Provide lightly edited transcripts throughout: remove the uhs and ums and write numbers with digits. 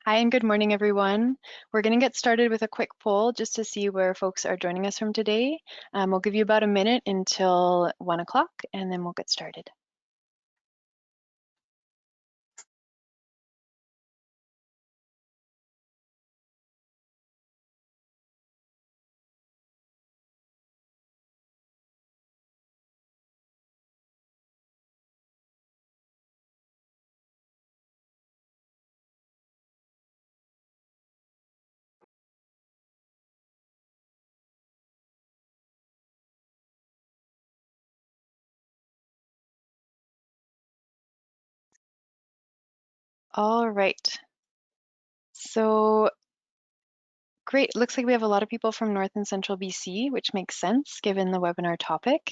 Hi and good morning, everyone. We're going to get started with a quick poll just to see where folks are joining us from today. We'll give you about a minute until 1 o'clock and then we'll get started. All right. So great. Looks like we have a lot of people from North and Central BC, which makes sense given the webinar topic.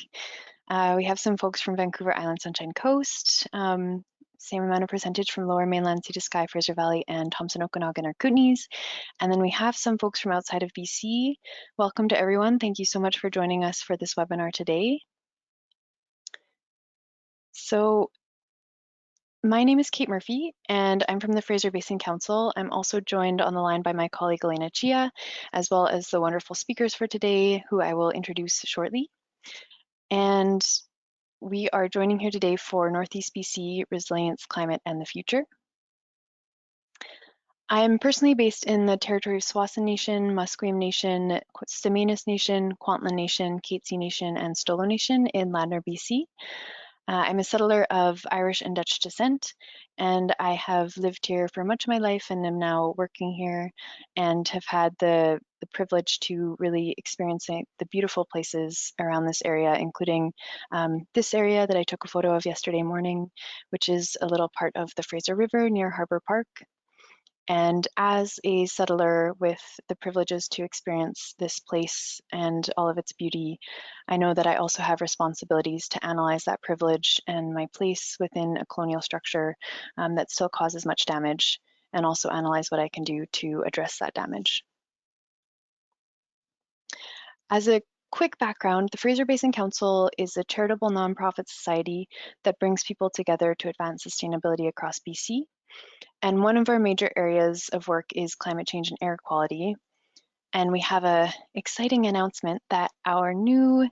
We have some folks from Vancouver Island, Sunshine Coast, same amount of percentage from Lower Mainland, Sea to Sky, Fraser Valley, and Thompson, Okanagan, or Kootenays. And then we have some folks from outside of BC. Welcome to everyone. Thank you so much for joining us for this webinar today. So my name is Kate Murphy, and I'm from the Fraser Basin Council. I'm also joined on the line by my colleague Elena Chia, as well as the wonderful speakers for today, who I will introduce shortly. And we are joining here today for Northeast BC Resilience, Climate, and the Future. I'm personally based in the territory of Tsawwassen Nation, Musqueam Nation, Stamanis Nation, Kwantlen Nation, Katzie Nation, and Stolo Nation in Ladner, BC. I'm a settler of Irish and Dutch descent, and I have lived here for much of my life and am now working here and have had the privilege to really experience the beautiful places around this area, including this area that I took a photo of yesterday morning, which is a little part of the Fraser River near Harbour Park. And as a settler with the privileges to experience this place and all of its beauty, I know that I also have responsibilities to analyze that privilege and my place within a colonial structure that still causes much damage, and also analyze what I can do to address that damage. As a quick background, the Fraser Basin Council is a charitable nonprofit society that brings people together to advance sustainability across BC. And one of our major areas of work is climate change and air quality. And we have an exciting announcement that our new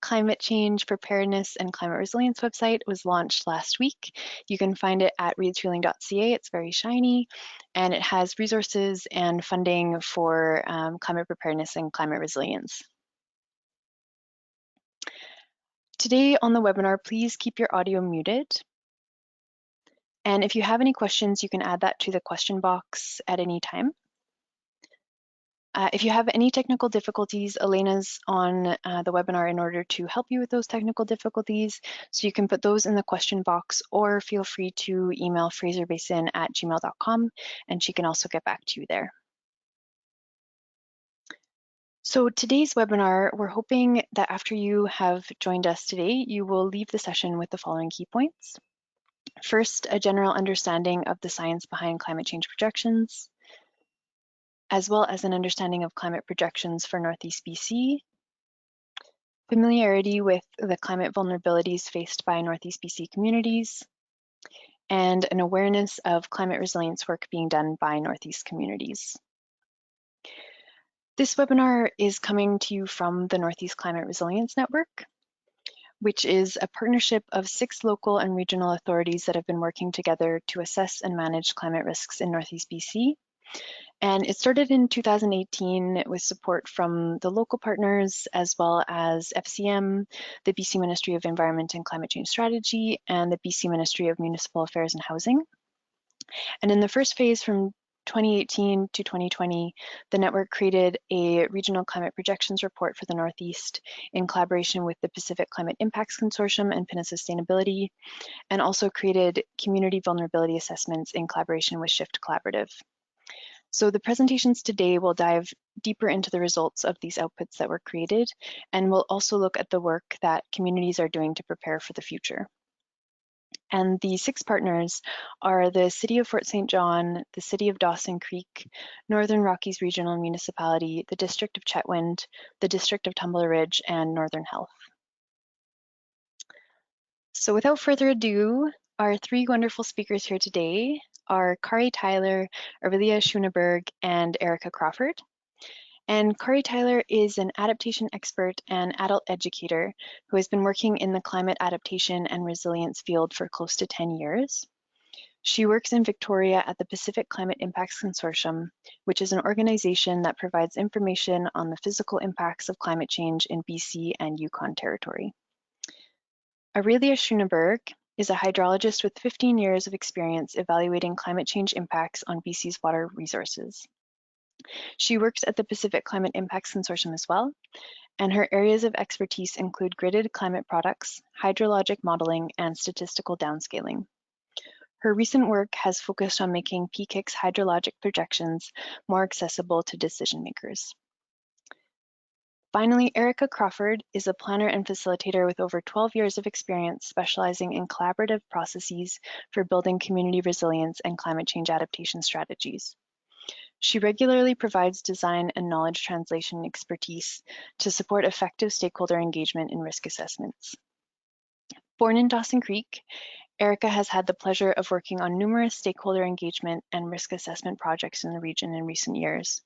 climate change preparedness and climate resilience website was launched last week. You can find it at readsfueling.ca. It's very shiny, and it has resources and funding for climate preparedness and climate resilience. Today on the webinar, please keep your audio muted. And if you have any questions, you can add that to the question box at any time. If you have any technical difficulties, Elena's on the webinar in order to help you with those technical difficulties. So you can put those in the question box, or feel free to email fraserbasin@gmail.com, and she can also get back to you there. So today's webinar, we're hoping that after you have joined us today, you will leave the session with the following key points. First, a general understanding of the science behind climate change projections, as well as an understanding of climate projections for Northeast BC, familiarity with the climate vulnerabilities faced by Northeast BC communities, and an awareness of climate resilience work being done by Northeast communities. This webinar is coming to you from the Northeast Climate Resilience Network, which is a partnership of 6 local and regional authorities that have been working together to assess and manage climate risks in Northeast BC. And it started in 2018 with support from the local partners, as well as FCM, the BC Ministry of Environment and Climate Change Strategy, and the BC Ministry of Municipal Affairs and Housing. And in the first phase from 2018 to 2020, the network created a regional climate projections report for the Northeast in collaboration with the Pacific Climate Impacts Consortium and PINA Sustainability, and also created community vulnerability assessments in collaboration with Shift Collaborative. So the presentations today will dive deeper into the results of these outputs that were created, and we'll also look at the work that communities are doing to prepare for the future. And the 6 partners are the City of Fort St. John, the City of Dawson Creek, Northern Rockies Regional Municipality, the District of Chetwynd, the District of Tumbler Ridge, and Northern Health. So without further ado, our 3 wonderful speakers here today are Kari Tyler, Aurelia Schoenberg, and Erica Crawford. And Kari Tyler is an adaptation expert and adult educator who has been working in the climate adaptation and resilience field for close to 10 years. She works in Victoria at the Pacific Climate Impacts Consortium, which is an organization that provides information on the physical impacts of climate change in BC and Yukon Territory. Aurelia Schoenberg is a hydrologist with 15 years of experience evaluating climate change impacts on BC's water resources. She works at the Pacific Climate Impacts Consortium as well, and her areas of expertise include gridded climate products, hydrologic modeling, and statistical downscaling. Her recent work has focused on making PKIC's hydrologic projections more accessible to decision makers. Finally, Erica Crawford is a planner and facilitator with over 12 years of experience specializing in collaborative processes for building community resilience and climate change adaptation strategies. She regularly provides design and knowledge translation expertise to support effective stakeholder engagement in risk assessments. Born in Dawson Creek, Erica has had the pleasure of working on numerous stakeholder engagement and risk assessment projects in the region in recent years,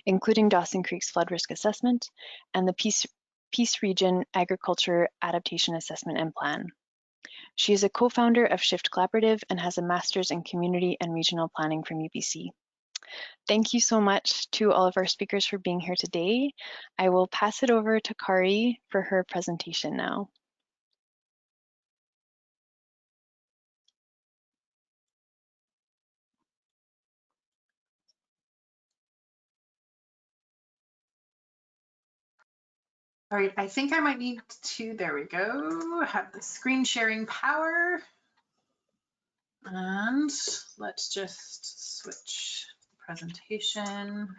including Dawson Creek's flood risk assessment and the Peace Region Agriculture Adaptation Assessment and Plan. She is a co-founder of Shift Collaborative and has a master's in community and regional planning from UBC. Thank you so much to all of our speakers for being here today. I will pass it over to Kari for her presentation now. All right, I think I might need to, there we go, have the screen sharing power. And let's just switch the presentation.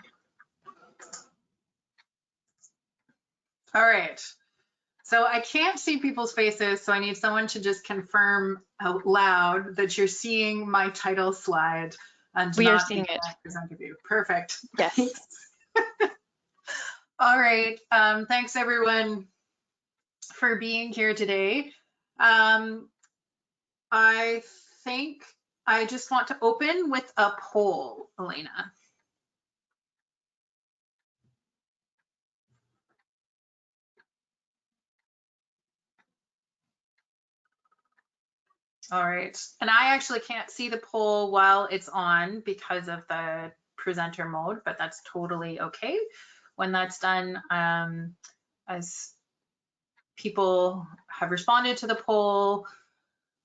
All right, so I can't see people's faces, so I need someone to just confirm out loud that you're seeing my title slide and We are not seeing the it. presenter view. Perfect. Yes. All right, thanks everyone for being here today. I think I just want to open with a poll, Elena. All right, and I actually can't see the poll while it's on because of the presenter mode, but that's totally okay. When that's done, as people have responded to the poll,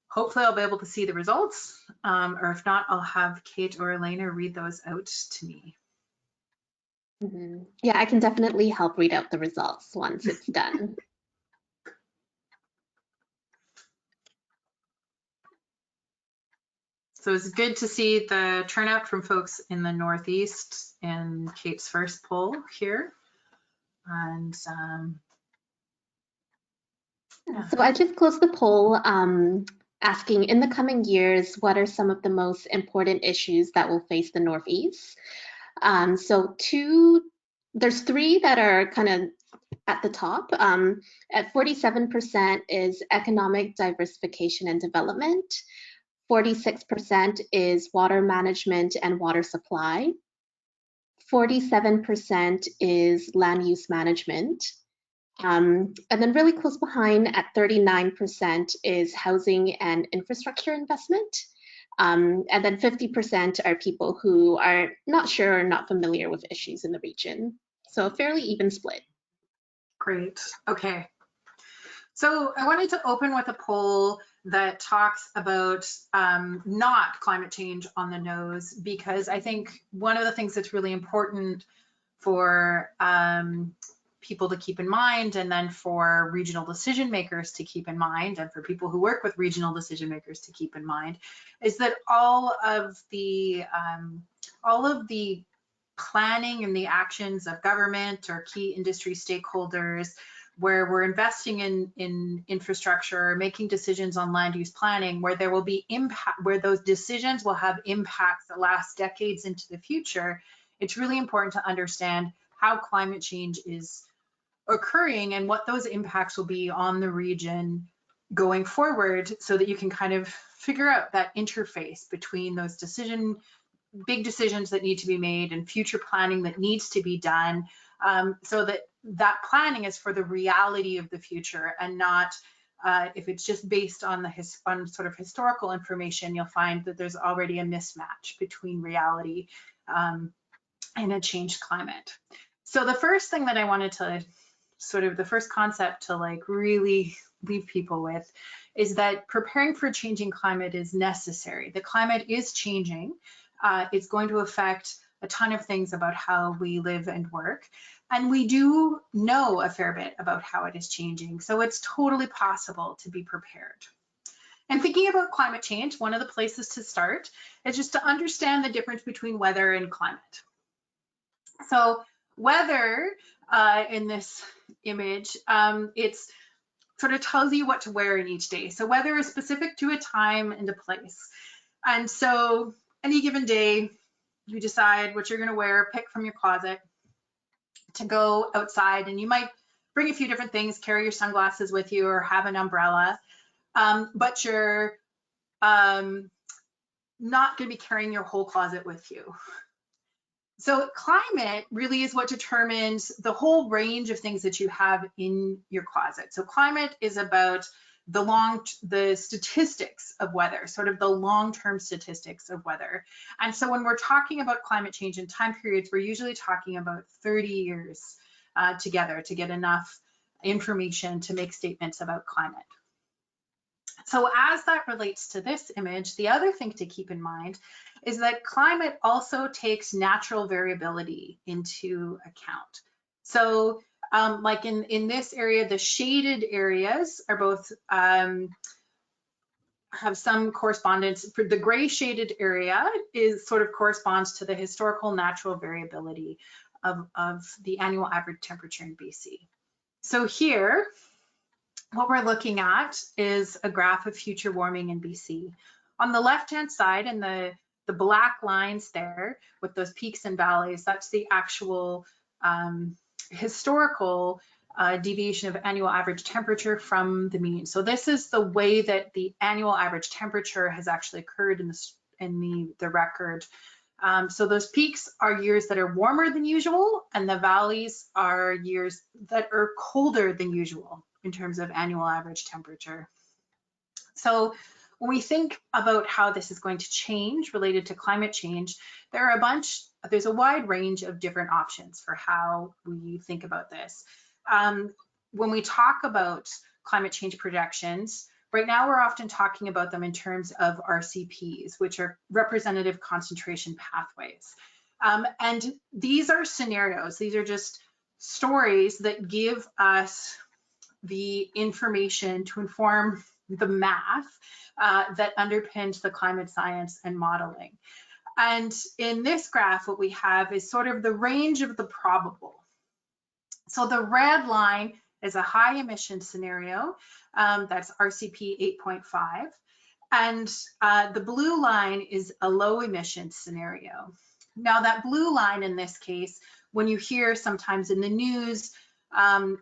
hopefully I'll be able to see the results, or if not, I'll have Kate or Elena read those out to me. Yeah, I can definitely help read out the results once it's done. So it's good to see the turnout from folks in the Northeast in Kate's first poll here. And yeah. So I just closed the poll asking, in the coming years, what are some of the most important issues that will face the Northeast? There's three that are kind of at the top. At 47% is economic diversification and development. 46% is water management and water supply. 47% is land use management. And then really close behind at 39% is housing and infrastructure investment. And then 50% are people who are not sure or not familiar with issues in the region. So a fairly even split. Great, okay. So I wanted to open with a poll that talks about not climate change on the nose, because I think one of the things that's really important for people to keep in mind, and then for regional decision makers to keep in mind, and for people who work with regional decision makers to keep in mind, is that all of the planning and the actions of government or key industry stakeholders, where we're investing in infrastructure, making decisions on land use planning, where there will be impact, where those decisions will have impacts that last decades into the future, it's really important to understand how climate change is occurring and what those impacts will be on the region going forward, so that you can kind of figure out that interface between those big decisions that need to be made and future planning that needs to be done, so that that planning is for the reality of the future and not if it's just based on on sort of historical information. You'll find that there's already a mismatch between reality and a changed climate. So the first thing that I wanted to the first concept to like really leave people with is that preparing for a changing climate is necessary. The climate is changing. It's going to affect a ton of things about how we live and work. And we do know a fair bit about how it is changing. So it's totally possible to be prepared. And thinking about climate change, one of the places to start is just to understand the difference between weather and climate. So weather in this image, it's sort of tells you what to wear in each day. So weather is specific to a time and a place. And so any given day, you decide what you're going to wear, pick from your closet to go outside, and you might bring a few different things, carry your sunglasses with you or have an umbrella, but you're not going to be carrying your whole closet with you. So climate really is what determines the whole range of things that you have in your closet. So climate is about the statistics of weather, sort of the long-term statistics of weather. And so when we're talking about climate change in time periods, we're usually talking about 30 years together to get enough information to make statements about climate. So as that relates to this image, the other thing to keep in mind is that climate also takes natural variability into account. So like in this area, the shaded areas are both have some correspondence. The gray shaded area is sort of corresponds to the historical natural variability of the annual average temperature in BC. So here, what we're looking at is a graph of future warming in BC. On the left-hand side, and the black lines there with those peaks and valleys, that's the actual historical deviation of annual average temperature from the mean. So this is the way that the annual average temperature has actually occurred in the record. So those peaks are years that are warmer than usual, and the valleys are years that are colder than usual in terms of annual average temperature. So when we think about how this is going to change related to climate change, there's a wide range of different options for how we think about this. When we talk about climate change projections, right now we're often talking about them in terms of RCPs, which are representative concentration pathways. And these are scenarios. These are just stories that give us the information to inform the math that underpins the climate science and modeling. And in this graph, what we have is sort of the range of the probable. So the red line is a high emission scenario, that's RCP 8.5. And the blue line is a low emission scenario. Now that blue line in this case, when you hear sometimes in the news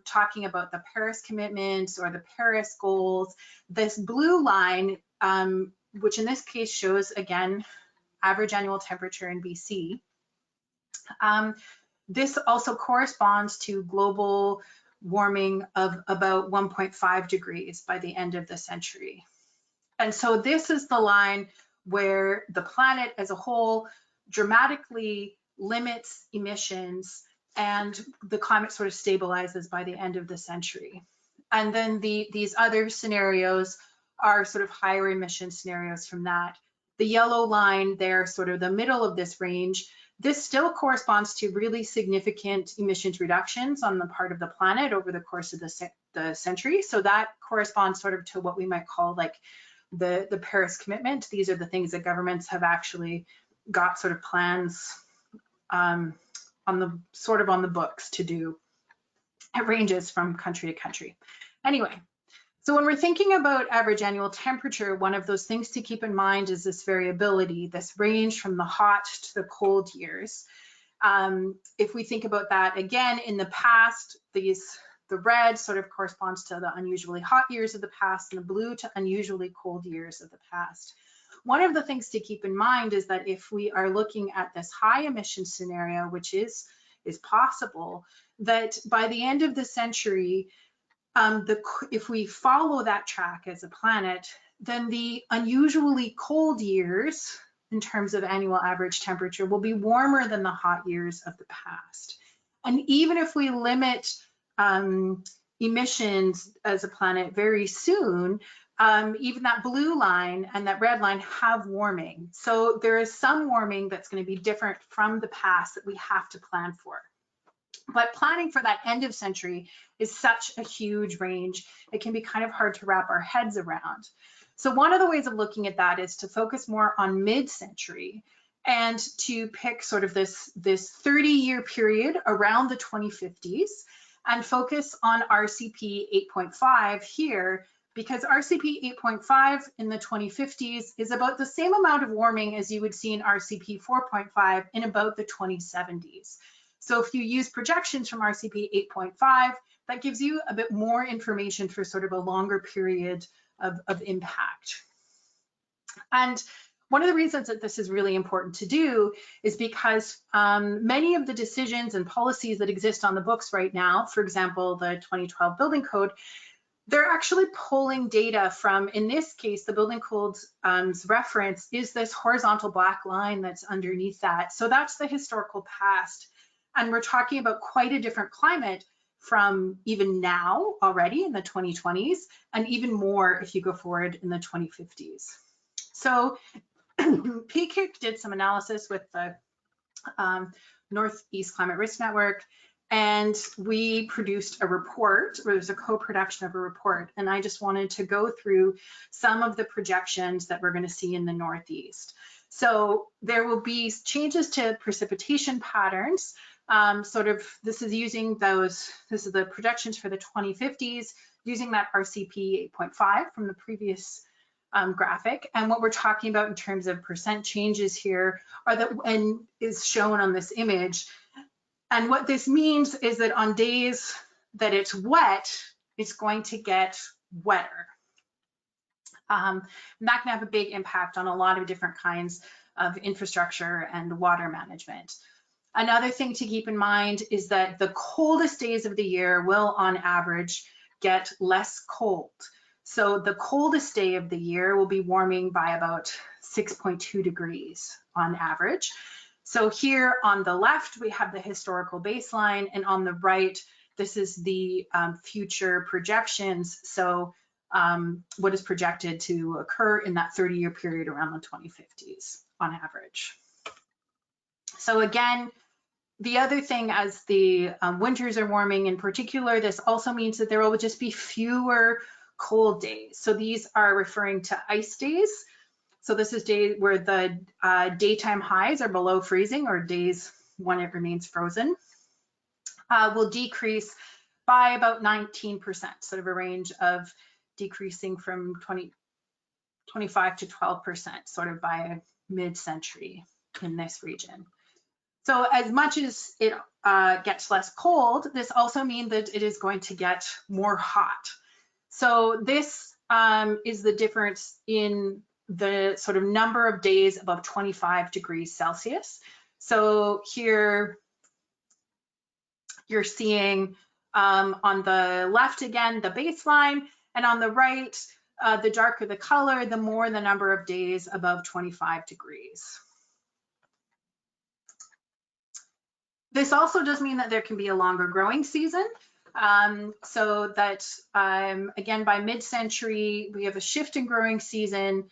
talking about the Paris commitments or the Paris goals, this blue line, which in this case shows, again, average annual temperature in BC, this also corresponds to global warming of about 1.5 degrees by the end of the century. And so this is the line where the planet as a whole dramatically limits emissions and the climate sort of stabilizes by the end of the century. And then these other scenarios are sort of higher emission scenarios from that. The yellow line there, sort of the middle of this range, this still corresponds to really significant emissions reductions on the part of the planet over the course of the century. So that corresponds sort of to what we might call like the Paris commitment. These are the things that governments have actually got sort of plans on the books to do. It ranges from country to country. Anyway, so when we're thinking about average annual temperature, one of those things to keep in mind is this variability, this range from the hot to the cold years. If we think about that again, in the past, the red sort of corresponds to the unusually hot years of the past, and the blue to unusually cold years of the past. One of the things to keep in mind is that if we are looking at this high emission scenario, which is possible, that by the end of the century, if we follow that track as a planet, then the unusually cold years in terms of annual average temperature will be warmer than the hot years of the past. And even if we limit emissions as a planet very soon, even that blue line and that red line have warming. So there is some warming that's going to be different from the past that we have to plan for. But planning for that end of century is such a huge range, it can be kind of hard to wrap our heads around. So one of the ways of looking at that is to focus more on mid-century and to pick sort of this 30-year period around the 2050s and focus on RCP 8.5 here, because RCP 8.5 in the 2050s is about the same amount of warming as you would see in RCP 4.5 in about the 2070s. So if you use projections from RCP 8.5, that gives you a bit more information for sort of a longer period of impact. And one of the reasons that this is really important to do is because many of the decisions and policies that exist on the books right now, for example, the 2012 Building Code, they're actually pulling data from, in this case, the Building Code's reference is this horizontal black line that's underneath that. So that's the historical past. And we're talking about quite a different climate from even now already in the 2020s, and even more if you go forward in the 2050s. So PKIC did some analysis with the Northeast Climate Risk Network, and we produced a report, or there's a co-production of a report, and I just wanted to go through some of the projections that we're going to see in the Northeast. So there will be changes to precipitation patterns. This is using this is the projections for the 2050s, using that RCP 8.5 from the previous graphic. And what we're talking about in terms of percent changes here are that, and is shown on this image. And what this means is that on days that it's wet, it's going to get wetter. And that can have a big impact on a lot of different kinds of infrastructure and water management. Another thing to keep in mind is that the coldest days of the year will, on average, get less cold. So the coldest day of the year will be warming by about 6.2 degrees on average. So here on the left, we have the historical baseline, and on the right, this is the future projections. So what is projected to occur in that 30-year period around the 2050s on average. So again, the other thing, as the winters are warming in particular, this also means that there will just be fewer cold days. So these are referring to ice days. So this is days where the daytime highs are below freezing, or days when it remains frozen, will decrease by about 19%, sort of a range of decreasing from 25 to 12%, sort of by mid-century in this region. So as much as it gets less cold, this also means that it is going to get more hot. So this is the difference in the sort of number of days above 25 degrees Celsius. So here you're seeing on the left again, the baseline, and on the right, the darker the color, the more the number of days above 25 degrees. This also does mean that there can be a longer growing season. So that, again, by mid-century, we have a shift in growing season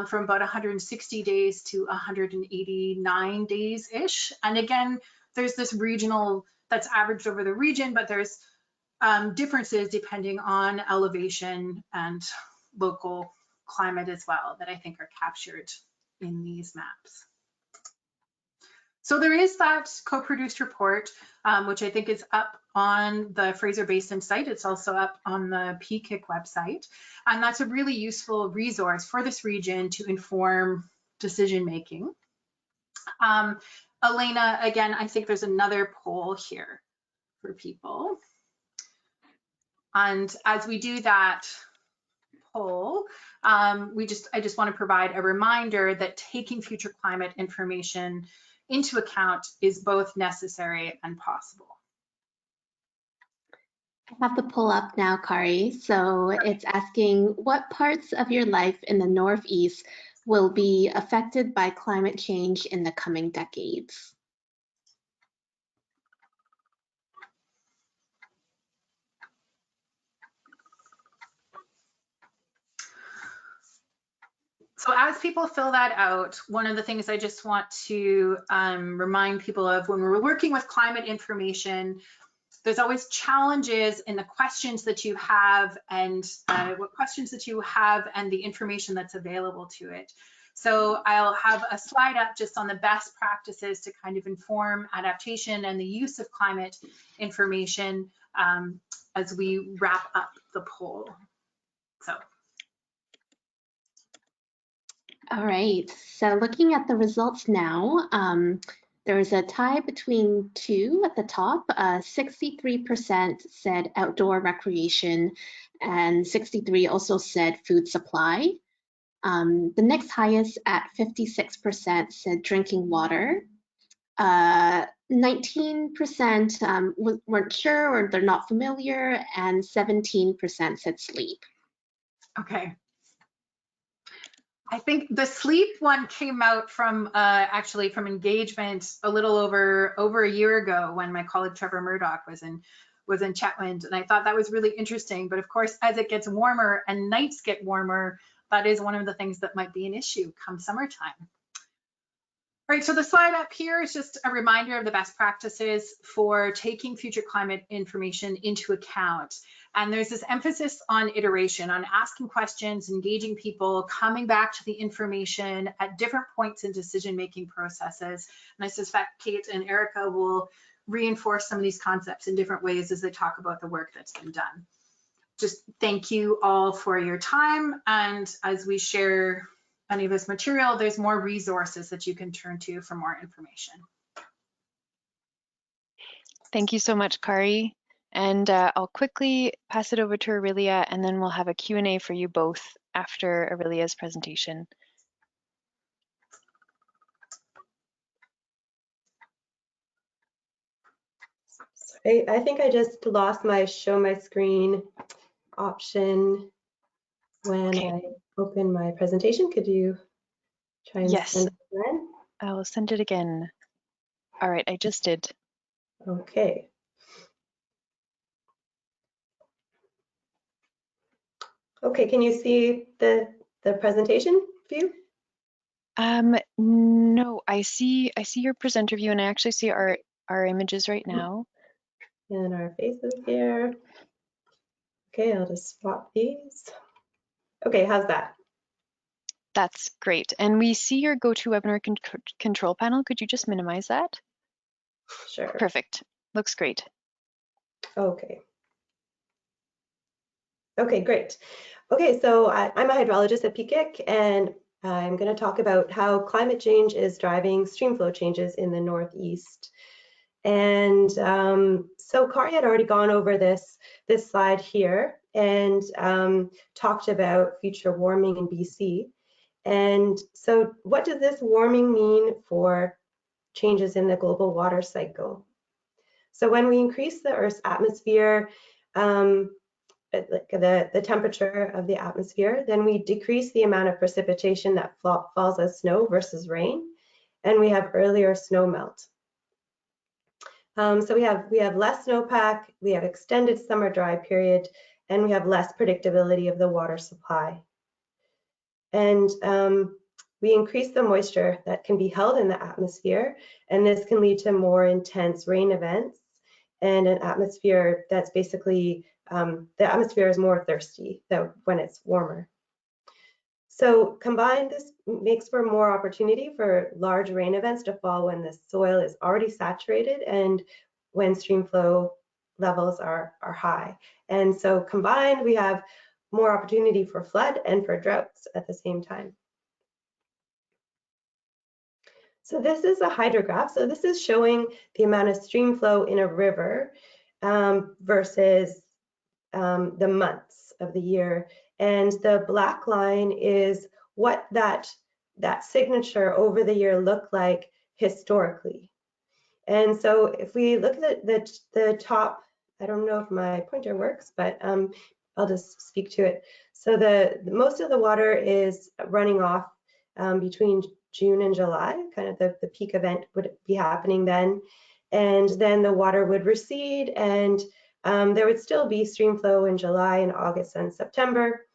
from about 160 days to 189 days-ish. And again, there's this regional, that's averaged over the region, but there's differences depending on elevation and local climate as well that I think are captured in these maps. So there is that co-produced report, which I think is up on the Fraser Basin site. It's also up on the PKIC website. And that's a really useful resource for this region to inform decision-making. Elena, again, I think there's another poll here for people. And as we do that poll, I just want to provide a reminder that taking future climate information into account is both necessary and possible. I have the poll up now, Kari. So it's asking what parts of your life in the Northeast will be affected by climate change in the coming decades? So as people fill that out, one of the things I just want to remind people of when we're working with climate information, there's always challenges in the questions that you have and what questions that you have and the information that's available to it. So I'll have a slide up just on the best practices to kind of inform adaptation and the use of climate information as we wrap up the poll. So. All right, so looking at the results now, there's a tie between two at the top. 63% said outdoor recreation and 63% also said food supply. The next highest at 56% said drinking water. 19% weren't sure or they're not familiar, and 17% said sleep. Okay. I think the sleep one came out from actually from engagement a little over a year ago when my colleague Trevor Murdoch was in Chetwynd, and I thought that was really interesting. But of course, as it gets warmer and nights get warmer, that is one of the things that might be an issue come summertime. All right, so the slide up here is just a reminder of the best practices for taking future climate information into account. And there's this emphasis on iteration, on asking questions, engaging people, coming back to the information at different points in decision-making processes. And I suspect Kate and Erica will reinforce some of these concepts in different ways as they talk about the work that's been done. Just thank you all for your time. And as we share any of this material, there's more resources that you can turn to for more information. Thank you so much, Kari. And I'll quickly pass it over to Aurelia, and then we'll have a Q&A for you both after Aurelia's presentation. I think I just lost my show my screen option when I open my presentation. Could you try and send it again? I will send it again. All right, I just did. Okay. Okay, can you see the presentation view? No, I see your presenter view, and I actually see our images right now. And our faces here. Okay, I'll just swap these. Okay, how's that? That's great. And we see your GoToWebinar control panel. Could you just minimize that? Sure. Perfect. Looks great. Okay. Okay, great. Okay, so I'm a hydrologist at PKIC, and I'm going to talk about how climate change is driving streamflow changes in the Northeast. And so Kari had already gone over this slide here and talked about future warming in BC. And so what does this warming mean for changes in the global water cycle? So when we increase the Earth's atmosphere, the temperature of the atmosphere, then we decrease the amount of precipitation that falls as snow versus rain, and we have earlier snow melt. So we have less snowpack, we have extended summer dry period, and we have less predictability of the water supply. And we increase the moisture that can be held in the atmosphere, and this can lead to more intense rain events and an atmosphere that's basically, the atmosphere is more thirsty when it's warmer. So combined, this makes for more opportunity for large rain events to fall when the soil is already saturated and when streamflow levels are high. And so combined, we have more opportunity for flood and for droughts at the same time. So this is a hydrograph. So this is showing the amount of streamflow in a river versus the months of the year. And the black line is what that signature over the year looked like historically. And so if we look at the top, I don't know if my pointer works, but I'll just speak to it. So most of the water is running off between June and July, kind of the peak event would be happening then. And then the water would recede, and there would still be stream flow in July and August and September.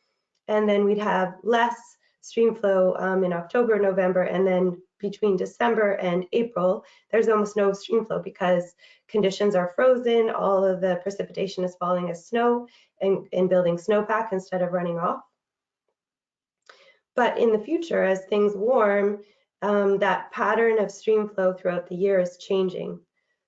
And then we'd have less stream flow in October, November, and then between December and April, there's almost no stream flow because conditions are frozen, all of the precipitation is falling as snow and building snowpack instead of running off. But in the future, as things warm, that pattern of stream flow throughout the year is changing.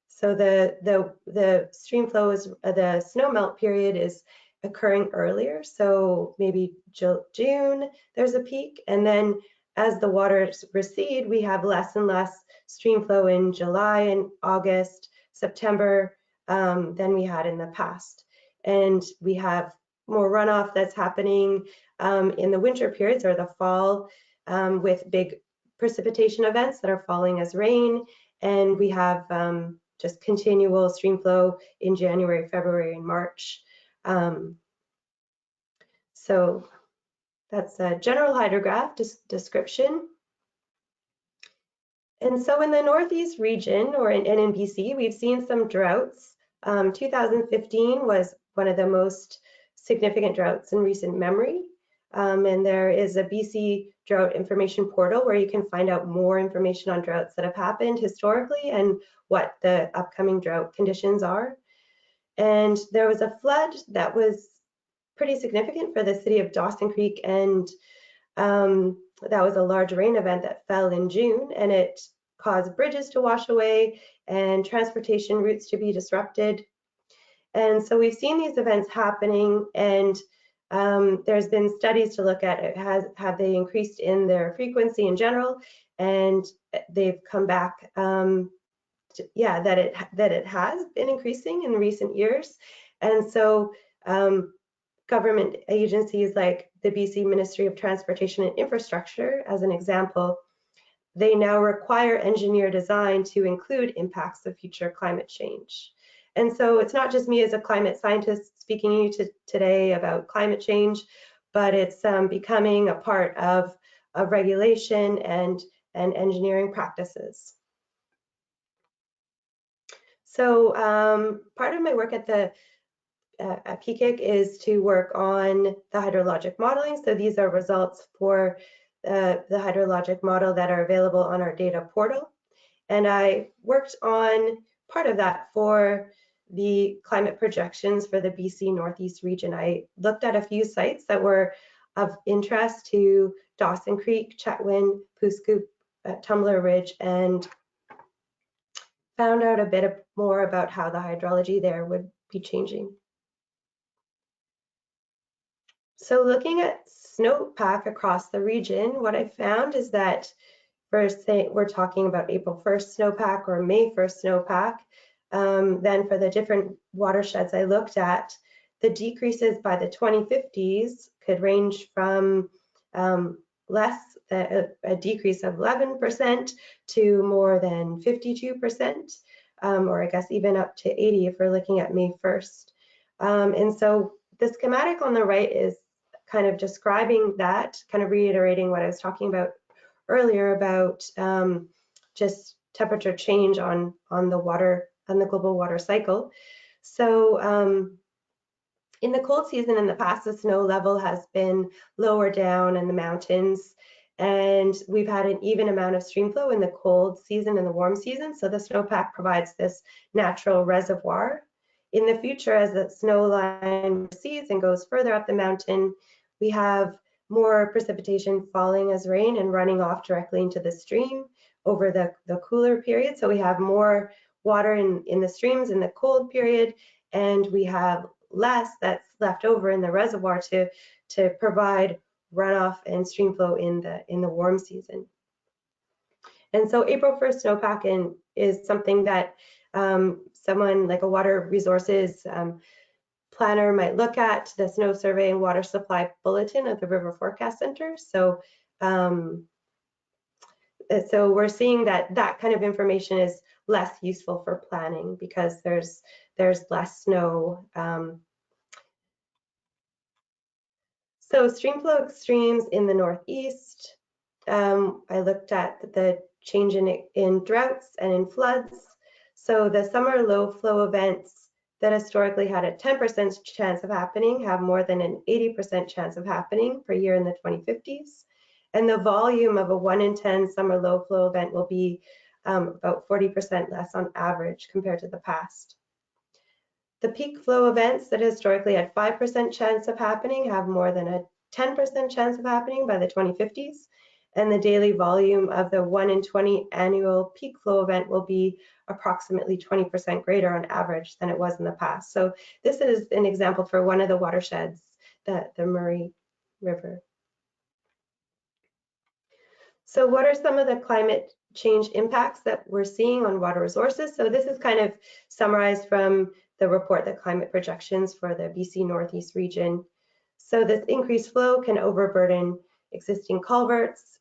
So the stream flow is, the snow melt period is occurring earlier. So maybe June, there's a peak. And then as the waters recede, we have less and less stream flow in July and August, September than we had in the past. And we have more runoff that's happening in the winter periods or the fall with big precipitation events that are falling as rain. And we have just continual stream flow in January, February, and March. So that's a general hydrograph description. And so in the Northeast region, and in BC, we've seen some droughts. 2015 was one of the most significant droughts in recent memory. And there is a BC drought information portal where you can find out more information on droughts that have happened historically and what the upcoming drought conditions are. And there was a flood that was pretty significant for the City of Dawson Creek, and that was a large rain event that fell in June, and it caused bridges to wash away and transportation routes to be disrupted. And so we've seen these events happening, and there's been studies to look at it. Have they increased in their frequency in general? And they've come back, yeah, that it has been increasing in recent years. And so government agencies like the BC Ministry of Transportation and Infrastructure, as an example, they now require engineer design to include impacts of future climate change. And so it's not just me as a climate scientist speaking to you today about climate change, but it's becoming a part of regulation and engineering practices. So part of my work at PKIC is to work on the hydrologic modeling. So these are results for the hydrologic model that are available on our data portal. And I worked on part of that for the climate projections for the BC Northeast region. I looked at a few sites that were of interest to Dawson Creek, Chetwynd, Scoop, Tumbler Ridge, and found out a bit more about how the hydrology there would be changing. So looking at snowpack across the region, what I found is that first, say we're talking about April 1st snowpack or May 1st snowpack. Then for the different watersheds I looked at, the decreases by the 2050s could range from a decrease of 11% to more than 52%, or I guess even up to 80 if we're looking at May 1st. And so the schematic on the right is kind of describing that, kind of reiterating what I was talking about earlier about just temperature change on the water, on the global water cycle. So in the cold season in the past, the snow level has been lower down in the mountains, and we've had an even amount of stream flow in the cold season and the warm season. So the snowpack provides this natural reservoir. In the future, as the snow line recedes and goes further up the mountain, we have more precipitation falling as rain and running off directly into the stream over the cooler period. So we have more water in the streams in the cold period, and we have less that's left over in the reservoir to provide runoff and stream flow in the warm season. And so April 1st snowpack is something that someone like a water resources planner might look at the Snow Survey and Water Supply Bulletin of the River Forecast Center. So we're seeing that that kind of information is less useful for planning because there's less snow. So streamflow extremes in the Northeast. I looked at the change in droughts and in floods. So the summer low flow events that historically had a 10% chance of happening have more than an 80% chance of happening per year in the 2050s. And the volume of a 1 in 10 summer low flow event will be about 40% less on average compared to the past. The peak flow events that historically had 5% chance of happening have more than a 10% chance of happening by the 2050s. And the daily volume of the 1 in 20 annual peak flow event will be approximately 20% greater on average than it was in the past. So this is an example for one of the watersheds, the Murray River. So what are some of the climate change impacts that we're seeing on water resources? So this is kind of summarized from the report, the climate projections for the BC Northeast region. So this increased flow can overburden existing culverts,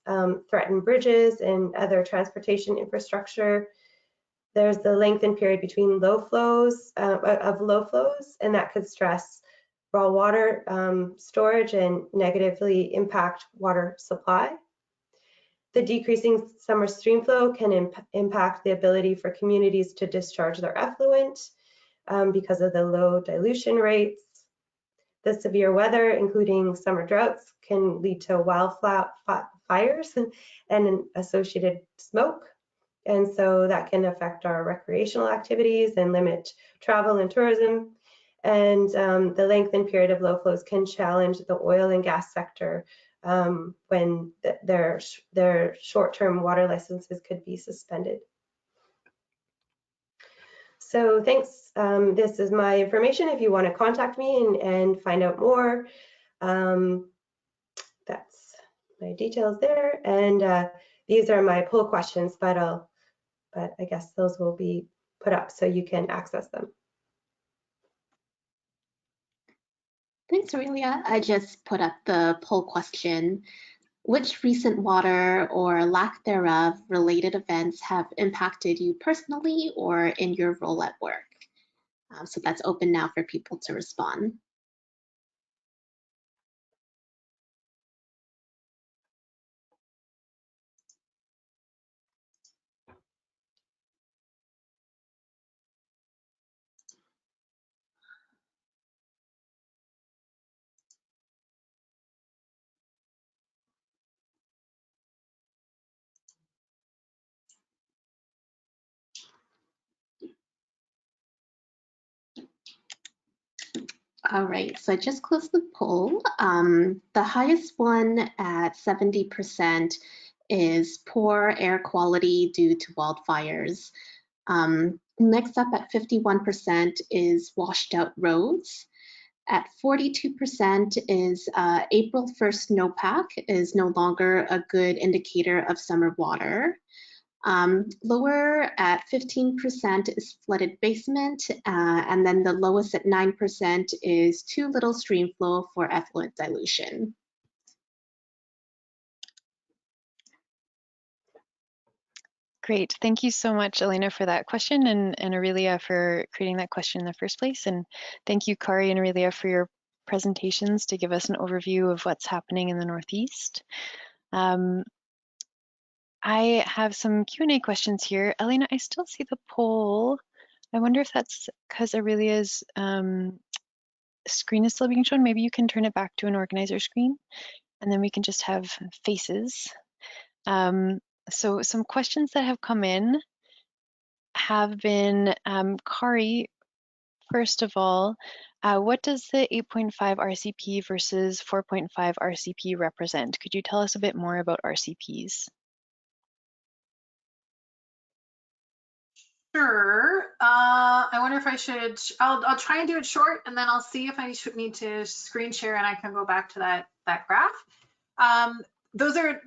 threaten bridges and other transportation infrastructure. There's the lengthened period between low flows, and that could stress raw water storage and negatively impact water supply. The decreasing summer stream flow can impact the ability for communities to discharge their effluent because of the low dilution rates. The severe weather, including summer droughts, can lead to wildfires and associated smoke. And so that can affect our recreational activities and limit travel and tourism. And the lengthened period of low flows can challenge the oil and gas sector when their short-term water licenses could be suspended. So thanks. This is my information if you want to contact me and find out more. That's my details there. And these are my poll questions, but I guess those will be put up so you can access them. Thanks, Aurelia. I just put up the poll question. Which recent water or lack thereof related events have impacted you personally or in your role at work? So that's open now for people to respond. All right, so I just closed the poll. The highest one at 70% is poor air quality due to wildfires. Next up at 51% is washed out roads. At 42% is April 1st snowpack is no longer a good indicator of summer water. Lower at 15% is flooded basement, and then the lowest at 9% is too little stream flow for effluent dilution. Great. Thank you so much, Elena, for that question, and Aurelia for creating that question in the first place. And thank you, Kari and Aurelia, for your presentations to give us an overview of what's happening in the Northeast. I have some Q&A questions here. Elena, I still see the poll. I wonder if that's because Aurelia's screen is still being shown. Maybe you can turn it back to an organizer screen, and then we can just have faces. So some questions that have come in have been, Kari, first of all, what does the 8.5 RCP versus 4.5 RCP represent? Could you tell us a bit more about RCPs? Sure. I wonder if I should, I'll try and do it short, and then I'll see if I should need to screen share and I can go back to that graph. Those are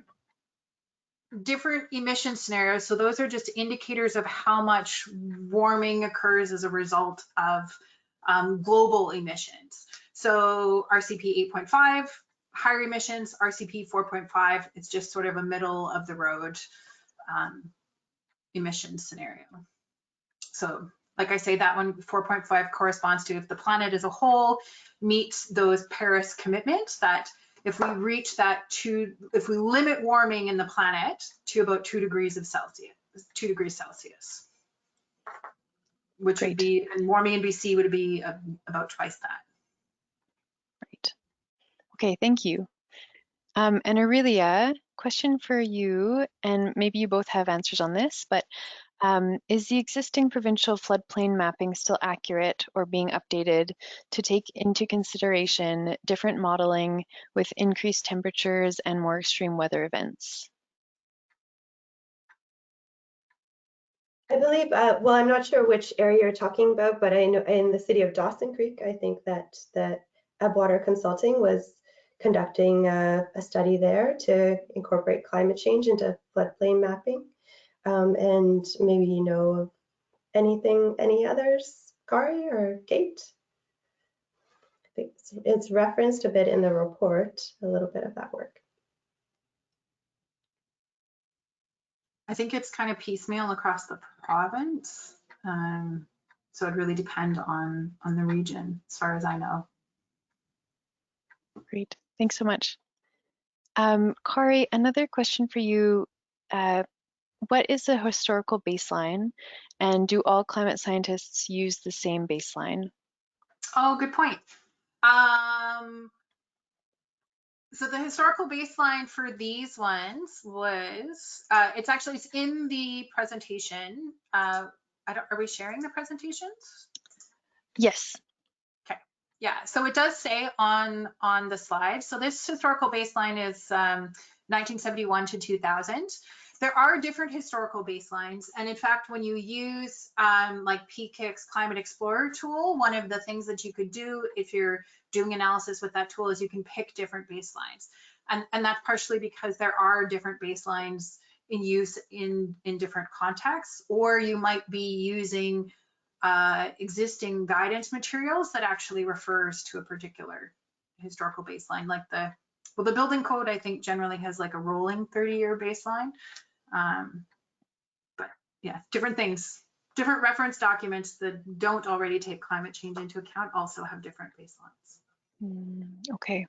different emission scenarios. So those are just indicators of how much warming occurs as a result of global emissions. So RCP 8.5, higher emissions, RCP 4.5, it's just sort of a middle of the road emissions scenario. So like I say, that one 4.5 corresponds to if the planet as a whole meets those Paris commitments, that if we reach that if we limit warming in the planet to about 2 degrees Celsius, which Great. would be, and warming in BC would be about twice that. Right. Okay, thank you. And Aurelia, question for you, and maybe you both have answers on this, but is the existing provincial floodplain mapping still accurate or being updated to take into consideration different modeling with increased temperatures and more extreme weather events? I believe, well, I'm not sure which area you're talking about, but I know in the City of Dawson Creek, I think that Abwater Consulting was conducting a study there to incorporate climate change into floodplain mapping. And maybe you know of any others, Kari or Kate? I think it's referenced a bit in the report, a little bit of that work. I think it's kind of piecemeal across the province. So it'd really depend on the region, as far as I know. Great, thanks so much. Kari, another question for you. What is the historical baseline, and do all climate scientists use the same baseline? Oh, good point. So the historical baseline for these ones was, it's in the presentation. Are we sharing the presentations? Yes. Okay, yeah, so it does say on the slide. So this historical baseline is 1971 to 2000. There are different historical baselines. And in fact, when you use like PKIC's Climate Explorer tool, one of the things that you could do if you're doing analysis with that tool is you can pick different baselines. And that's partially because there are different baselines in use in different contexts, or you might be using existing guidance materials that actually refers to a particular historical baseline, like the building code, I think generally has like a rolling 30-year baseline. But yeah, different things, different reference documents that don't already take climate change into account also have different baselines. Okay,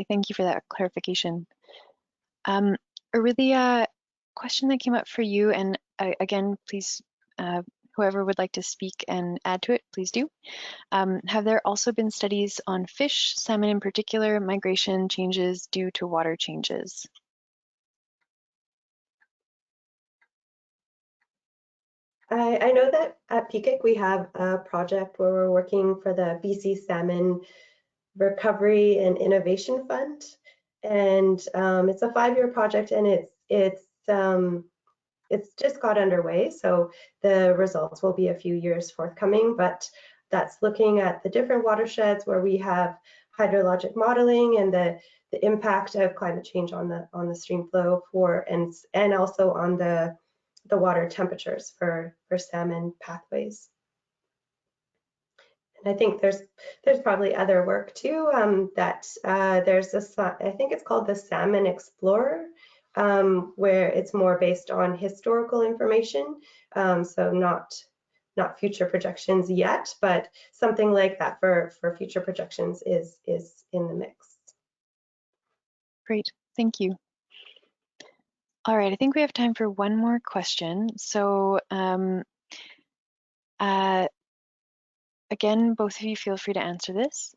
thank you for that clarification. Aurelia, question that came up for you, and again, please, whoever would like to speak and add to it, please do. Have there also been studies on fish, salmon in particular, migration changes due to water changes? I know that at PKIC we have a project where we're working for the BC Salmon Recovery and Innovation Fund, and it's a 5-year project, and it's just got underway, so the results will be a few years forthcoming, but that's looking at the different watersheds where we have hydrologic modeling and the impact of climate change on the stream flow and also on the water temperatures for salmon pathways. And I think there's probably other work too, that there's I think it's called the Salmon Explorer, where it's more based on historical information, so not future projections yet, but something like that for future projections is in the mix. Great, thank you. All right, I think we have time for one more question. So again, both of you feel free to answer this.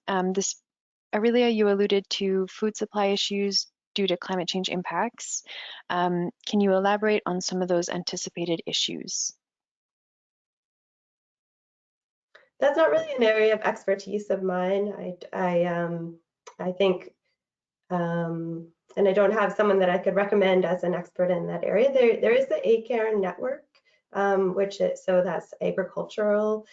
Aurelia, you alluded to food supply issues due to climate change impacts. Can you elaborate on some of those anticipated issues? That's not really an area of expertise of mine. I think, and I don't have someone that I could recommend as an expert in that area. There is the ACARE network, so that's agricultural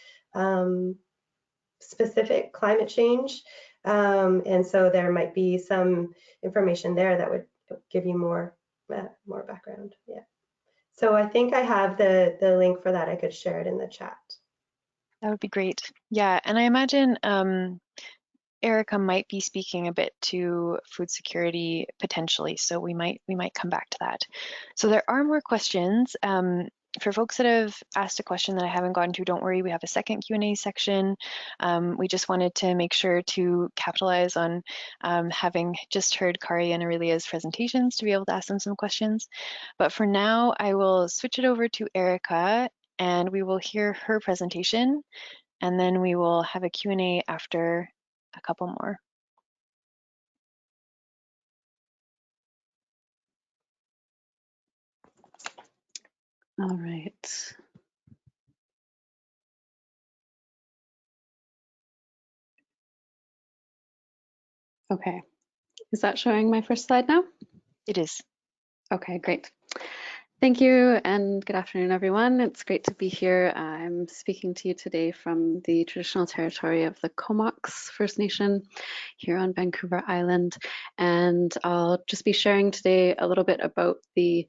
specific climate change, and so there might be some information there that would give you more background. Yeah. So I think I have the link for that. I could share it in the chat. That would be great. Yeah, and I imagine Erica might be speaking a bit to food security potentially, so we might come back to that. So there are more questions. For folks that have asked a question that I haven't gotten to, don't worry, we have a second Q&A section. We just wanted to make sure to capitalize on having just heard Kari and Aurelia's presentations to be able to ask them some questions. But for now, I will switch it over to Erica and we will hear her presentation, and then we will have a Q&A after a couple more. All right. Okay, is that showing my first slide now? It is. Okay, great. Thank you and good afternoon, everyone. It's great to be here. I'm speaking to you today from the traditional territory of the Comox First Nation here on Vancouver Island. And I'll just be sharing today a little bit about the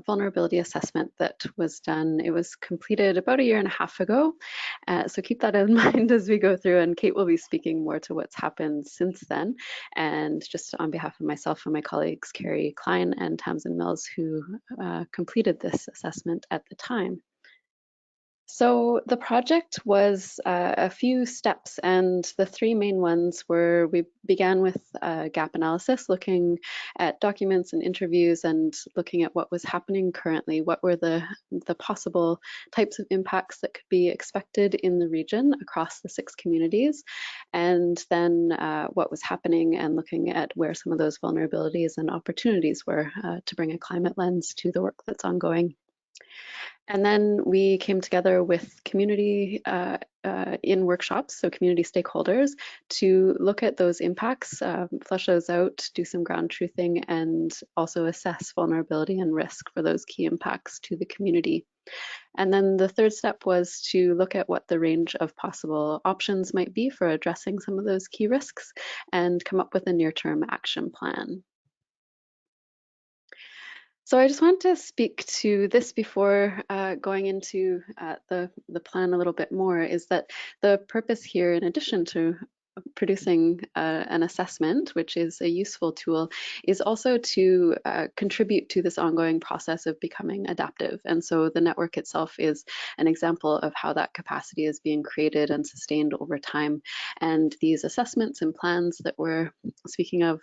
vulnerability assessment that was done. It was completed about 1.5 years ago. So keep that in mind as we go through, and Kate will be speaking more to what's happened since then. And just on behalf of myself and my colleagues, Carrie Klein and Tamsin Mills, who completed this assessment at the time. So the project was a few steps, and the 3 main ones were we began with gap analysis, looking at documents and interviews and looking at what was happening currently, what were the possible types of impacts that could be expected in the region across the 6 communities, and then what was happening and looking at where some of those vulnerabilities and opportunities were to bring a climate lens to the work that's ongoing. And then we came together with community in workshops, so community stakeholders, to look at those impacts, flesh those out, do some ground truthing, and also assess vulnerability and risk for those key impacts to the community. And then the third step was to look at what the range of possible options might be for addressing some of those key risks and come up with a near-term action plan. So I just want to speak to this before going into the plan a little bit more, is that the purpose here, in addition to producing an assessment, which is a useful tool, is also to contribute to this ongoing process of becoming adaptive. And so the network itself is an example of how that capacity is being created and sustained over time. And these assessments and plans that we're speaking of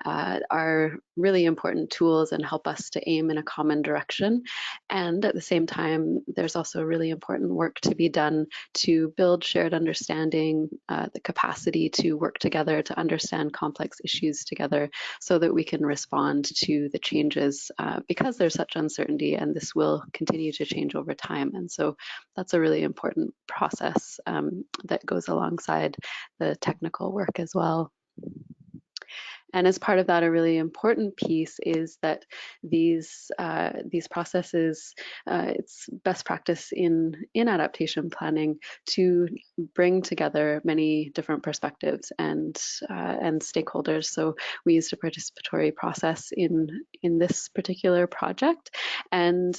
are really important tools and help us to aim in a common direction. And at the same time, there's also really important work to be done to build shared understanding, the capacity to work together to understand complex issues together so that we can respond to the changes because there's such uncertainty and this will continue to change over time. And so that's a really important process that goes alongside the technical work as well. And as part of that, a really important piece is that these processes, it's best practice in adaptation planning to bring together many different perspectives and stakeholders. So we used a participatory process in this particular project, and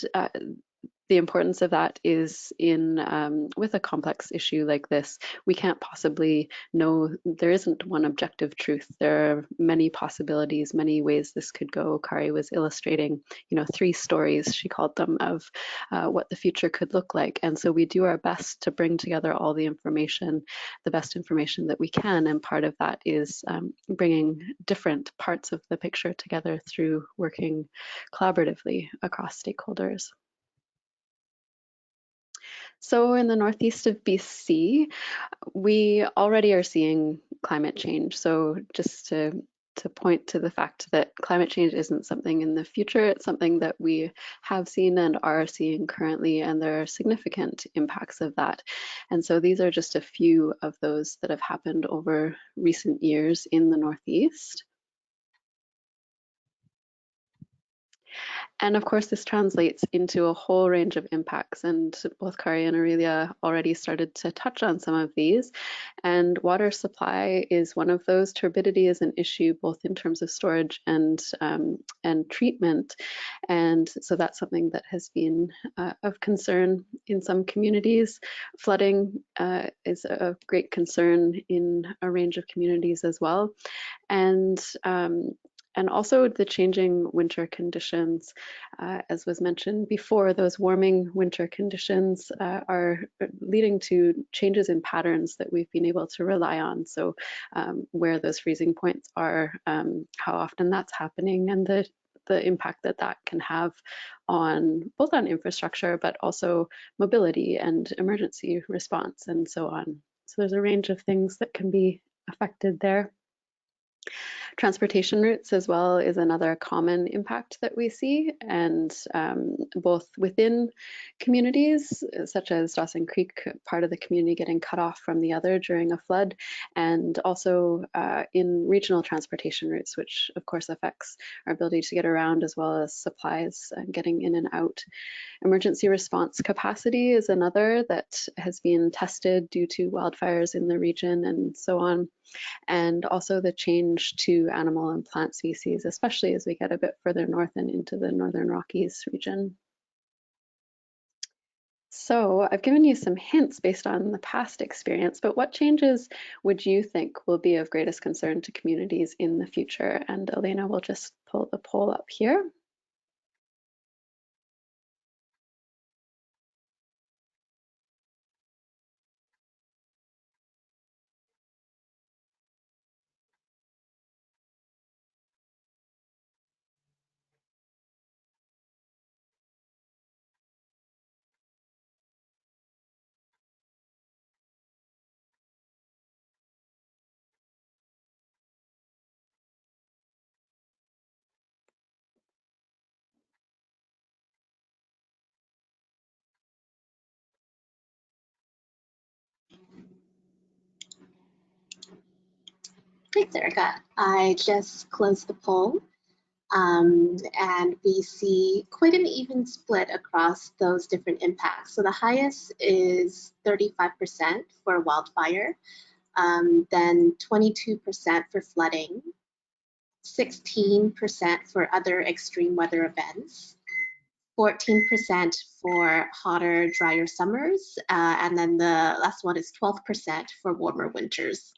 the importance of that is in with a complex issue like this, we can't possibly know, there isn't one objective truth. There are many possibilities, many ways this could go. Kari was illustrating, 3 stories, she called them, of what the future could look like. And so we do our best to bring together all the information, the best information that we can. And part of that is bringing different parts of the picture together through working collaboratively across stakeholders. So in the northeast of BC, we already are seeing climate change. So just to point to the fact that climate change isn't something in the future, it's something that we have seen and are seeing currently, and there are significant impacts of that. And so these are just a few of those that have happened over recent years in the northeast. And of course, this translates into a whole range of impacts, and both Kari and Aurelia already started to touch on some of these. And water supply is one of those. Turbidity is an issue both in terms of storage and treatment, and so that's something that has been of concern in some communities. Flooding is a great concern in a range of communities as well, and also the changing winter conditions. As was mentioned before, those warming winter conditions are leading to changes in patterns that we've been able to rely on. So where those freezing points are, how often that's happening, and the impact that that can have on both on infrastructure, but also mobility and emergency response and so on. So there's a range of things that can be affected there. Transportation routes as well is another common impact that we see, and both within communities, such as Dawson Creek, part of the community getting cut off from the other during a flood, and also in regional transportation routes, which of course affects our ability to get around as well as supplies getting in and out. Emergency response capacity is another that has been tested due to wildfires in the region and so on. And also the change to animal and plant species, especially as we get a bit further north and into the Northern Rockies region. So I've given you some hints based on the past experience, but what changes would you think will be of greatest concern to communities in the future? And Elena will just pull the poll up here. Thanks, Erica. I just closed the poll, and we see quite an even split across those different impacts. So the highest is 35% for wildfire, then 22% for flooding, 16% for other extreme weather events, 14% for hotter, drier summers, and then the last one is 12% for warmer winters.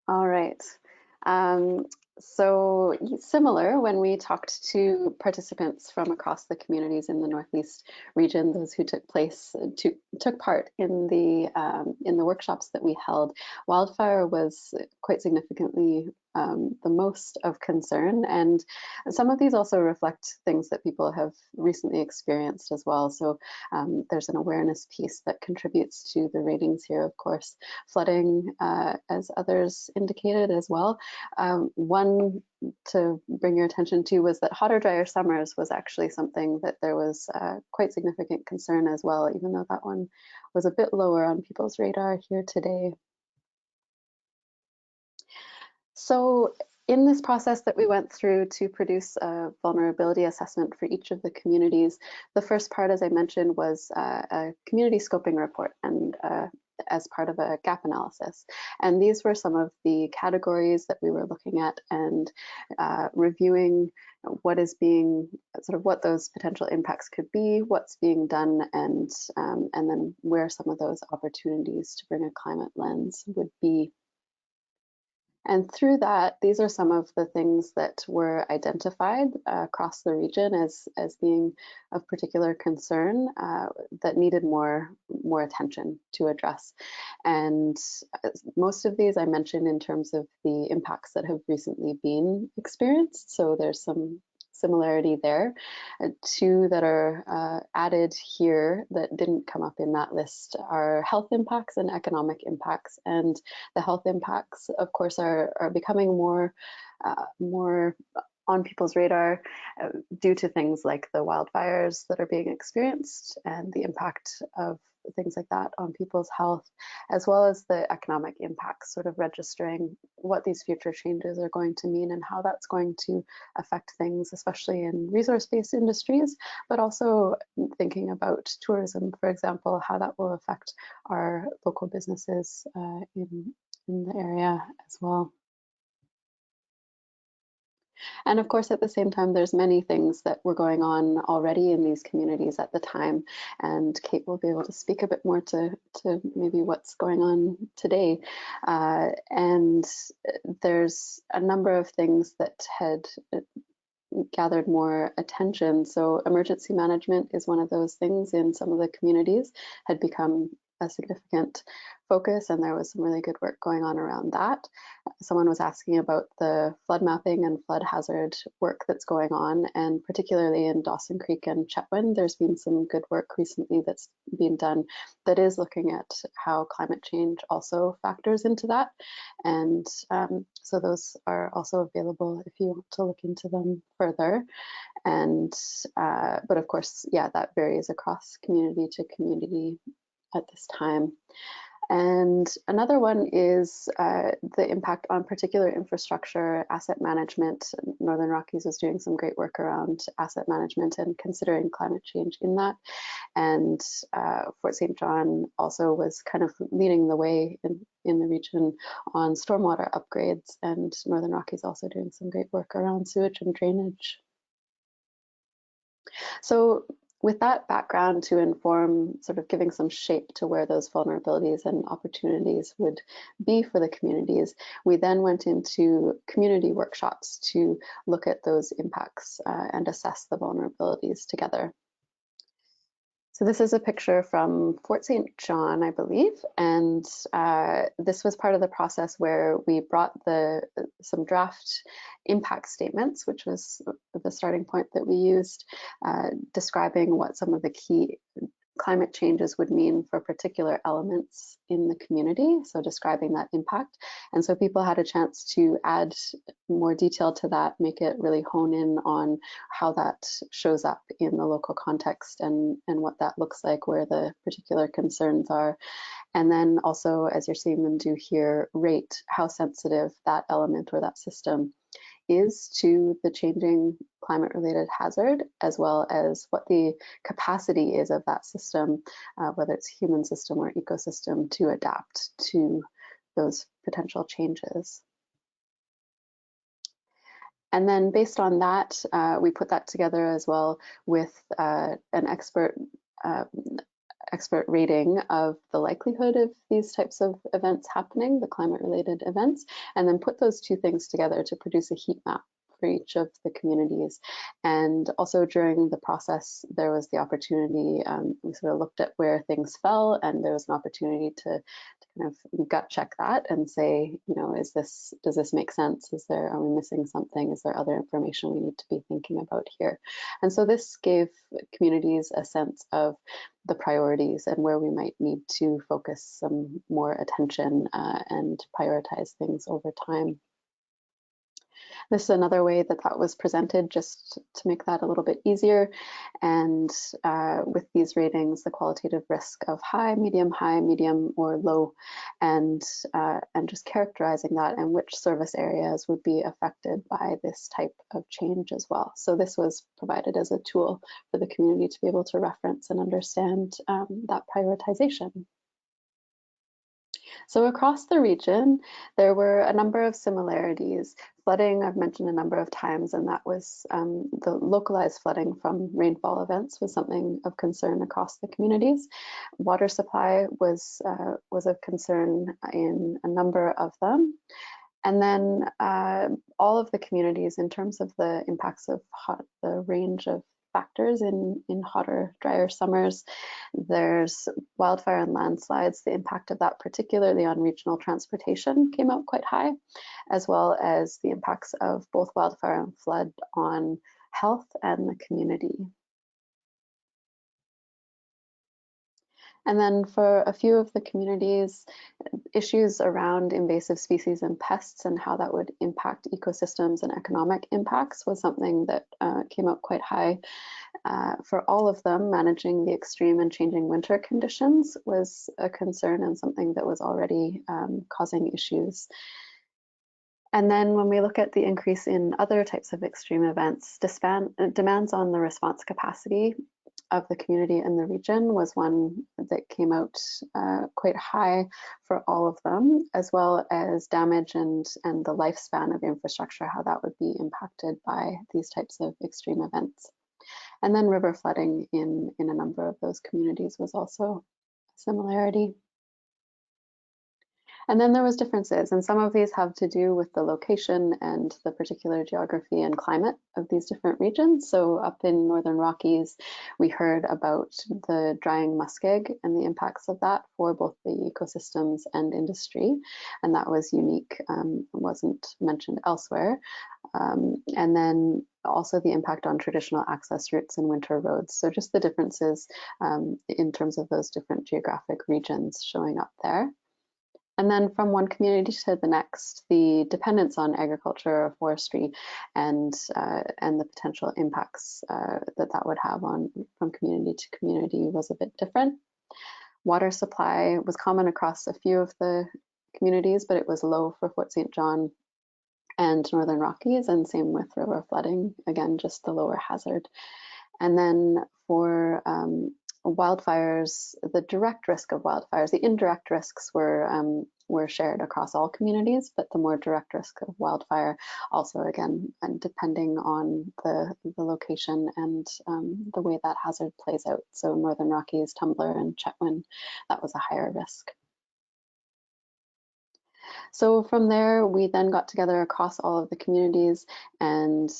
All right. So similar, when we talked to participants from across the communities in the Northeast region, those who took part in the workshops that we held, wildfire was quite significantly the most of concern, and some of these also reflect things that people have recently experienced as well. So there's an awareness piece that contributes to the ratings here, of course. Flooding, as others indicated as well. One to bring your attention to was that hotter, drier summers was actually something that there was quite significant concern as well, even though that one was a bit lower on people's radar here today. So in this process that we went through to produce a vulnerability assessment for each of the communities, the first part, as I mentioned, was a community scoping report, and as part of a gap analysis. And these were some of the categories that we were looking at and reviewing what is being, sort of what those potential impacts could be, what's being done, and then where some of those opportunities to bring a climate lens would be. And through that, these are some of the things that were identified across the region as being of particular concern that needed more attention to address. And most of these I mentioned in terms of the impacts that have recently been experienced. So there's some similarity there. Two that are added here that didn't come up in that list are health impacts and economic impacts. And the health impacts, of course, are becoming more on people's radar due to things like the wildfires that are being experienced and the impact of things like that on people's health, as well as the economic impacts, sort of registering what these future changes are going to mean and how that's going to affect things, especially in resource-based industries, but also thinking about tourism, for example, how that will affect our local businesses in the area as well. And of course, at the same time, there's many things that were going on already in these communities at the time. And Kate will be able to speak a bit more to maybe what's going on today. And there's a number of things that had gathered more attention. So emergency management is one of those things in some of the communities, had become a significant focus, and there was some really good work going on around that. Someone was asking about the flood mapping and flood hazard work that's going on, and particularly in Dawson Creek and Chetwynd, there's been some good work recently that's been done that is looking at how climate change also factors into that. And so those are also available if you want to look into them further. And but of course, yeah, that varies across community to community at this time. And another one is the impact on particular infrastructure, asset management. Northern Rockies was doing some great work around asset management and considering climate change in that. And Fort St. John also was kind of leading the way in the region on stormwater upgrades, and Northern Rockies also doing some great work around sewage and drainage. So with that background to inform, sort of giving some shape to where those vulnerabilities and opportunities would be for the communities, we then went into community workshops to look at those impacts and assess the vulnerabilities together. So this is a picture from Fort St. John, I believe, and this was part of the process where we brought some draft impact statements, which was the starting point that we used, describing what some of the key climate changes would mean for particular elements in the community, so describing that impact. And so people had a chance to add more detail to that, make it really hone in on how that shows up in the local context and what that looks like, where the particular concerns are. And then also, as you're seeing them do here, rate how sensitive that element or that system is to the changing climate-related hazard, as well as what the capacity is of that system, whether it's human system or ecosystem, to adapt to those potential changes. And then based on that, we put that together as well with an expert rating of the likelihood of these types of events happening, the climate-related events, and then put those two things together to produce a heat map for each of the communities. And also during the process, there was the opportunity, we sort of looked at where things fell, and there was an opportunity to kind of gut check that and say, you know, does this make sense? Are we missing something? Is there other information we need to be thinking about here? And so this gave communities a sense of the priorities and where we might need to focus some more attention and prioritize things over time. This is another way that was presented, just to make that a little bit easier. And with these ratings, the qualitative risk of high, medium, or low, and just characterizing that and which service areas would be affected by this type of change as well. So this was provided as a tool for the community to be able to reference and understand that prioritization. So across the region, there were a number of similarities. Flooding, I've mentioned a number of times, and that was the localized flooding from rainfall events was something of concern across the communities. Water supply was of concern in a number of them. And then all of the communities, in terms of the impacts of the range of factors in hotter, drier summers. There's wildfire and landslides. The impact of that, particularly on regional transportation, came out quite high, as well as the impacts of both wildfire and flood on health and the community. And then for a few of the communities, issues around invasive species and pests and how that would impact ecosystems and economic impacts was something that came up quite high. for all of them, managing the extreme and changing winter conditions was a concern and something that was already causing issues. And then when we look at the increase in other types of extreme events, demands on the response capacity of the community in the region was one that came out quite high for all of them, as well as damage and the lifespan of infrastructure, how that would be impacted by these types of extreme events. And then river flooding in a number of those communities was also a similarity. And then there was differences, and some of these have to do with the location and the particular geography and climate of these different regions. So up in Northern Rockies, we heard about the drying muskeg and the impacts of that for both the ecosystems and industry, and that was unique, wasn't mentioned elsewhere. And then also the impact on traditional access routes and winter roads. So just the differences in terms of those different geographic regions showing up there. And then from one community to the next, the dependence on agriculture or forestry and the potential impacts that would have on from community to community was a bit different. Water supply was common across a few of the communities, but it was low for Fort St. John and Northern Rockies, and same with river flooding, again, just the lower hazard. And then for wildfires, the direct risk of wildfires, the indirect risks were shared across all communities, but the more direct risk of wildfire also, again, and depending on the location and the way that hazard plays out. So Northern Rockies, Tumbler and Chetwynd, that was a higher risk. So from there, we then got together across all of the communities and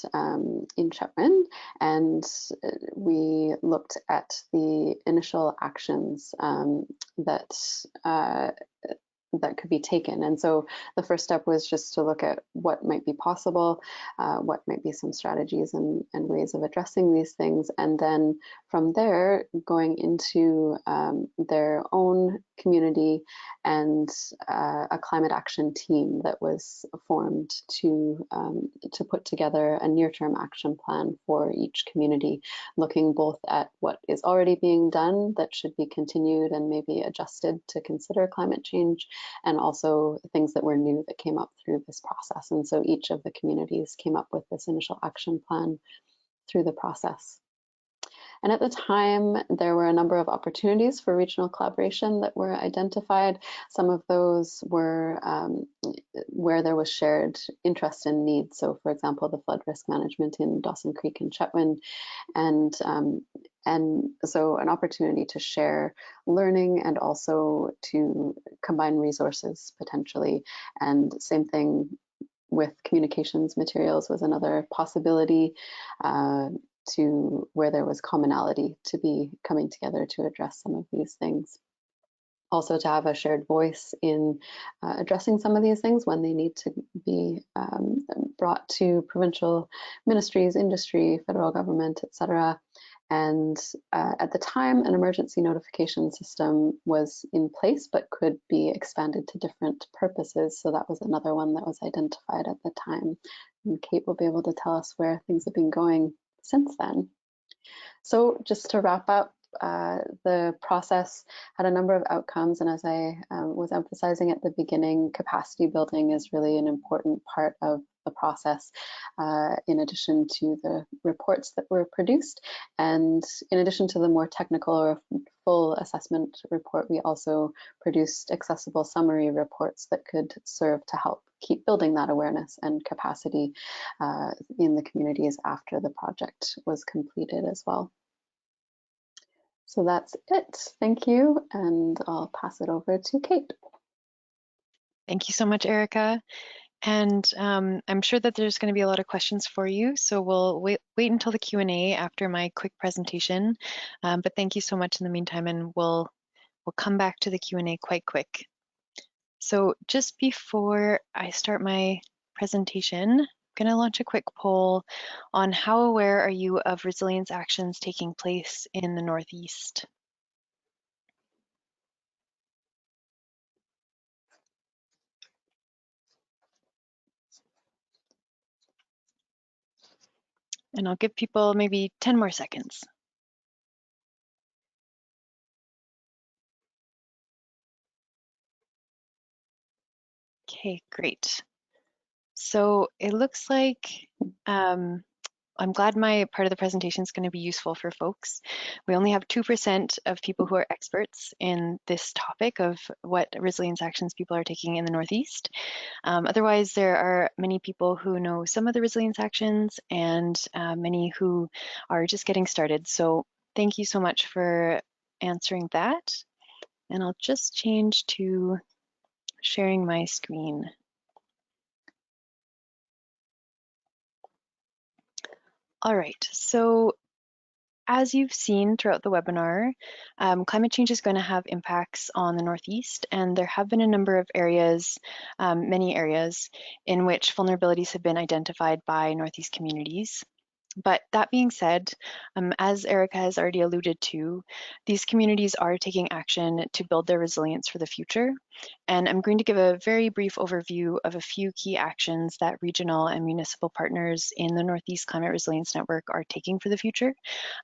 in Chetwynd, and we looked at the initial actions that could be taken. And so the first step was just to look at what might be possible, what might be some strategies and ways of addressing these things. And then from there, going into their own community and a climate action team that was formed to put together a near-term action plan for each community, looking both at what is already being done that should be continued and maybe adjusted to consider climate change, and also things that were new that came up through this process. And so each of the communities came up with this initial action plan through the process. And at the time, there were a number of opportunities for regional collaboration that were identified. Some of those were where there was shared interest and need. So for example, the flood risk management in Dawson Creek and Chetwynd, and so an opportunity to share learning and also to combine resources potentially. And same thing with communications materials was another possibility to where there was commonality to be coming together to address some of these things. Also to have a shared voice in addressing some of these things when they need to be brought to provincial ministries, industry, federal government, etc. And at the time, an emergency notification system was in place, but could be expanded to different purposes. So that was another one that was identified at the time. And Kate will be able to tell us where things have been going since then. So just to wrap up, the process had a number of outcomes, and as I was emphasizing at the beginning, capacity building is really an important part of the process, in addition to the reports that were produced. And in addition to the more technical or full assessment report, we also produced accessible summary reports that could serve to help keep building that awareness and capacity in the communities after the project was completed as well. So that's it. Thank you, and I'll pass it over to Kate. Thank you so much, Erica. And I'm sure that there's going to be a lot of questions for you, so we'll wait until the Q&A after my quick presentation. But thank you so much in the meantime, and we'll come back to the Q&A quite quick. So just before I start my presentation, I'm going to launch a quick poll on how aware are you of resilience actions taking place in the Northeast? And I'll give people maybe 10 more seconds. Okay, great. So it looks like I'm glad my part of the presentation is going to be useful for folks. We only have 2% of people who are experts in this topic of what resilience actions people are taking in the Northeast. Otherwise, there are many people who know some of the resilience actions and many who are just getting started. So thank you so much for answering that. And I'll just change to sharing my screen. All right, so as you've seen throughout the webinar, climate change is going to have impacts on the Northeast, and there have been a number of areas, many areas, in which vulnerabilities have been identified by Northeast communities. But that being said, as Erica has already alluded to, these communities are taking action to build their resilience for the future. And I'm going to give a very brief overview of a few key actions that regional and municipal partners in the Northeast Climate Resilience Network are taking for the future.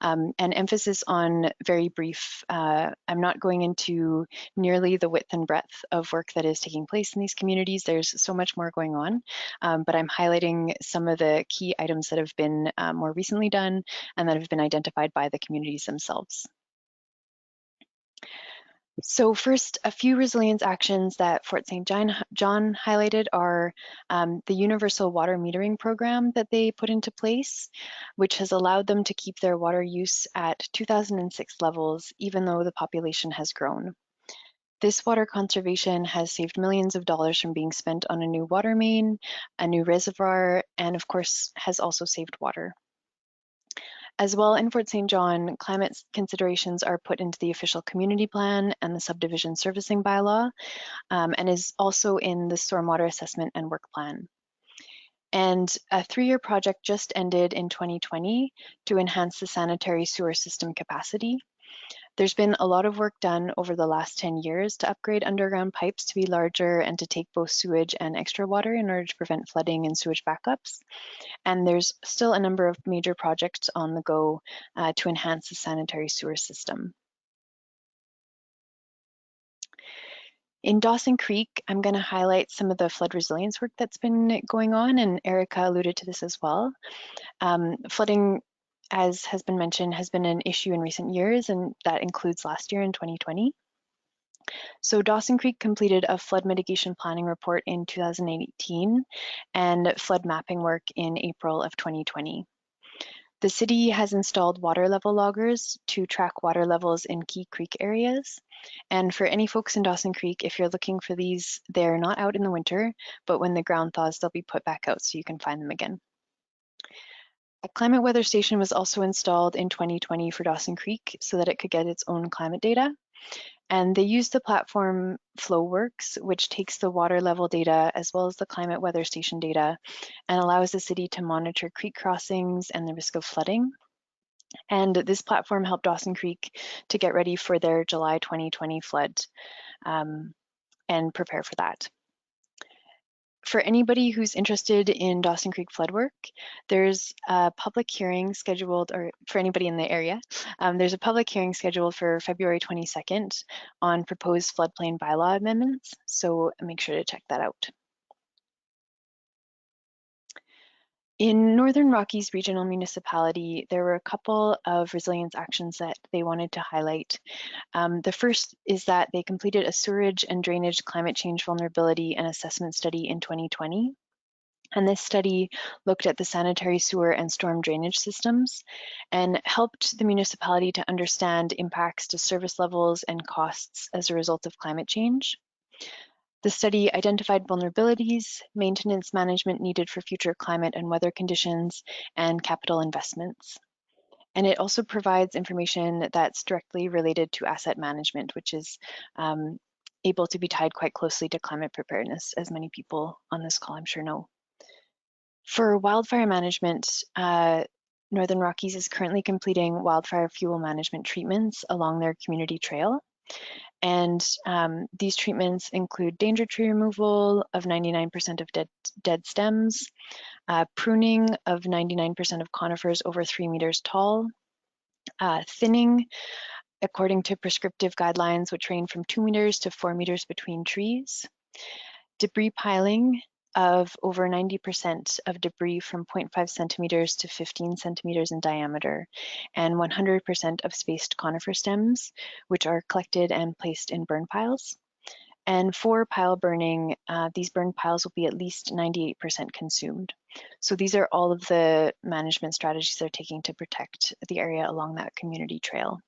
And emphasis on very brief. I'm not going into nearly the width and breadth of work that is taking place in these communities. There's so much more going on, but I'm highlighting some of the key items that have been more recently done and that have been identified by the communities themselves. So first, a few resilience actions that Fort St. John highlighted are the universal water metering program that they put into place, which has allowed them to keep their water use at 2006 levels, even though the population has grown. This water conservation has saved millions of dollars from being spent on a new water main, a new reservoir, and of course has also saved water. As well, in Fort St. John, climate considerations are put into the official community plan and the subdivision servicing bylaw, and is also in the stormwater assessment and work plan. And a 3-year project just ended in 2020 to enhance the sanitary sewer system capacity. There's been a lot of work done over the last 10 years to upgrade underground pipes to be larger and to take both sewage and extra water in order to prevent flooding and sewage backups. And there's still a number of major projects on the go to enhance the sanitary sewer system. In Dawson Creek, I'm going to highlight some of the flood resilience work that's been going on, and Erica alluded to this as well. Flooding, as has been mentioned, has been an issue in recent years, and that includes last year in 2020. So Dawson Creek completed a flood mitigation planning report in 2018 and flood mapping work in April of 2020. The city has installed water level loggers to track water levels in key creek areas. And for any folks in Dawson Creek, if you're looking for these, they're not out in the winter, but when the ground thaws, they'll be put back out so you can find them again. A climate weather station was also installed in 2020 for Dawson Creek so that it could get its own climate data. And they use the platform FlowWorks, which takes the water level data as well as the climate weather station data and allows the city to monitor creek crossings and the risk of flooding. And this platform helped Dawson Creek to get ready for their July 2020 flood and prepare for that. For anybody who's interested in Dawson Creek flood work, there's a public hearing scheduled, or for anybody in the area, there's a public hearing scheduled for February 22nd on proposed floodplain bylaw amendments, so make sure to check that out. In Northern Rockies Regional Municipality, there were a couple of resilience actions that they wanted to highlight. The first is that they completed a sewerage and drainage climate change vulnerability and assessment study in 2020. And this study looked at the sanitary sewer and storm drainage systems and helped the municipality to understand impacts to service levels and costs as a result of climate change. The study identified vulnerabilities, maintenance management needed for future climate and weather conditions, and capital investments. And it also provides information that's directly related to asset management, which is able to be tied quite closely to climate preparedness, as many people on this call I'm sure know. For wildfire management, Northern Rockies is currently completing wildfire fuel management treatments along their community trail. And these treatments include danger tree removal of 99% of dead stems, pruning of 99% of conifers over 3 meters tall, thinning according to prescriptive guidelines, which range from 2 meters to 4 meters between trees, debris piling of over 90% of debris from 0.5 centimeters to 15 centimeters in diameter, and 100% of spaced conifer stems, which are collected and placed in burn piles. And for pile burning, these burn piles will be at least 98% consumed. So these are all of the management strategies they're taking to protect the area along that community trail.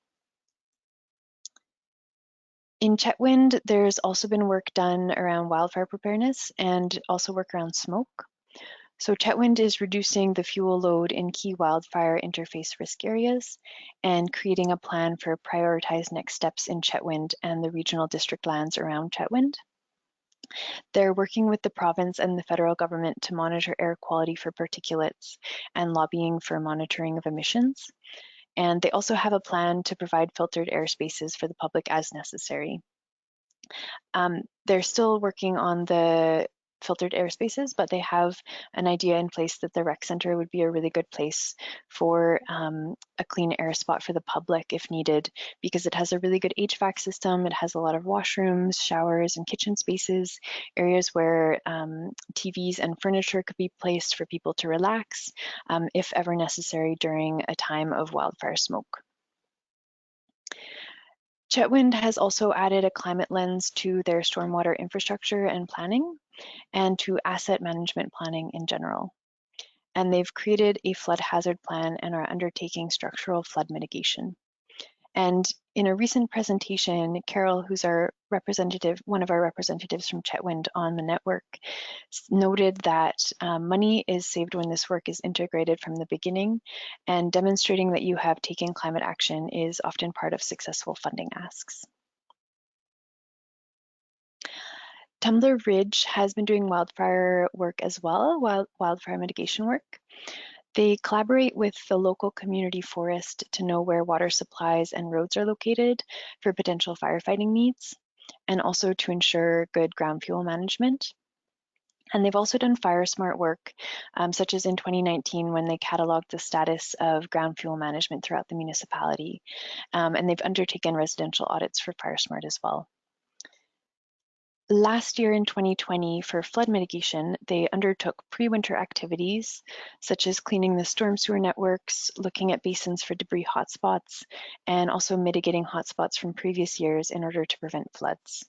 In Chetwynd, there's also been work done around wildfire preparedness and also work around smoke. So Chetwynd is reducing the fuel load in key wildfire interface risk areas and creating a plan for prioritized next steps in Chetwynd and the regional district lands around Chetwynd. They're working with the province and the federal government to monitor air quality for particulates and lobbying for monitoring of emissions. And they also have a plan to provide filtered airspaces for the public as necessary. They're still working on the filtered airspaces, but they have an idea in place that the rec center would be a really good place for a clean air spot for the public if needed, because it has a really good HVAC system. It has a lot of washrooms, showers, and kitchen spaces, areas where TVs and furniture could be placed for people to relax if ever necessary during a time of wildfire smoke. Chetwynd has also added a climate lens to their stormwater infrastructure and planning, and to asset management planning in general. And they've created a flood hazard plan and are undertaking structural flood mitigation. And in a recent presentation, Carol, who's our representative, one of our representatives from Chetwynd on the network, noted that money is saved when this work is integrated from the beginning, and demonstrating that you have taken climate action is often part of successful funding asks. Tumbler Ridge has been doing wildfire work as well, wildfire mitigation work. They collaborate with the local community forest to know where water supplies and roads are located for potential firefighting needs, and also to ensure good ground fuel management. And they've also done fire smart work, such as in 2019 when they cataloged the status of ground fuel management throughout the municipality. And they've undertaken residential audits for fire smart as well. Last year in 2020, for flood mitigation, they undertook pre-winter activities, such as cleaning the storm sewer networks, looking at basins for debris hotspots, and also mitigating hotspots from previous years in order to prevent floods.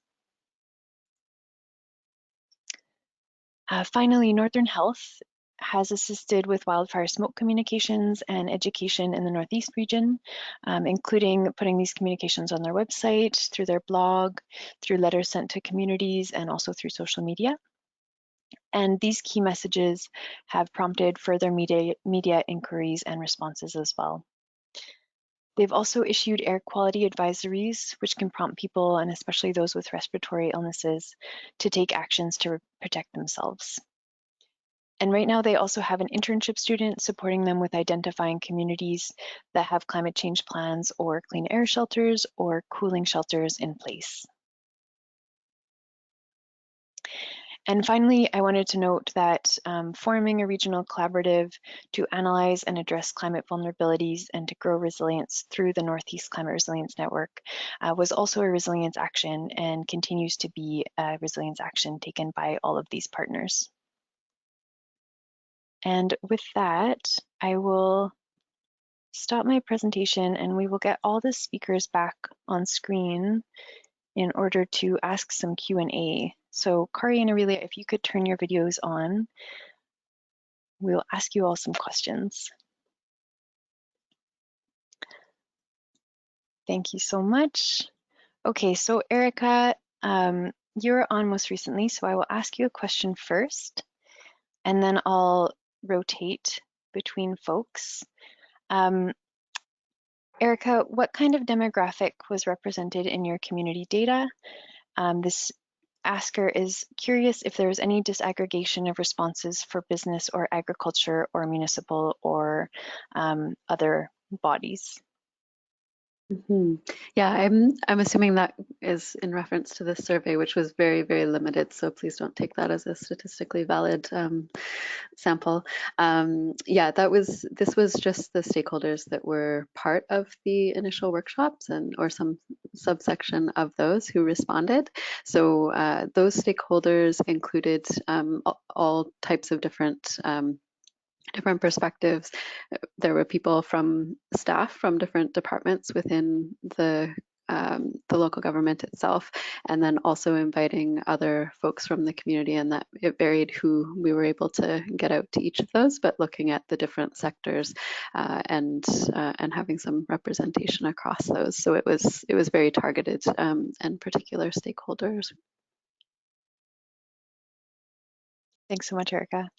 Finally, Northern Health has assisted with wildfire smoke communications and education in the Northeast region, including putting these communications on their website, through their blog, through letters sent to communities, and also through social media. And these key messages have prompted further media inquiries and responses as well. They've also issued air quality advisories, which can prompt people, and especially those with respiratory illnesses, to take actions to protect themselves. And right now they also have an internship student supporting them with identifying communities that have climate change plans or clean air shelters or cooling shelters in place. And finally, I wanted to note that forming a regional collaborative to analyze and address climate vulnerabilities and to grow resilience through the Northeast Climate Resilience Network was also a resilience action and continues to be a resilience action taken by all of these partners. And with that, I will stop my presentation and we will get all the speakers back on screen in order to ask some Q&A. So Kari and Aurelia, if you could turn your videos on, we'll ask you all some questions. Thank you so much. Okay, so Erica, you're on most recently, so I will ask you a question first, and then I'll rotate between folks. Erica, what kind of demographic was represented in your community data? This asker is curious if there was any disaggregation of responses for business or agriculture or municipal or other bodies. Yeah, I'm assuming that is in reference to this survey, which was very, very limited. So please don't take that as a statistically valid sample. Yeah, this was just the stakeholders that were part of the initial workshops or some subsection of those who responded. So those stakeholders included all types of different perspectives. There were people from staff from different departments within the local government itself, and then also inviting other folks from the community, and that it varied who we were able to get out to each of those, but looking at the different sectors and having some representation across those. So it was very targeted and particular stakeholders. Thanks so much, Erica.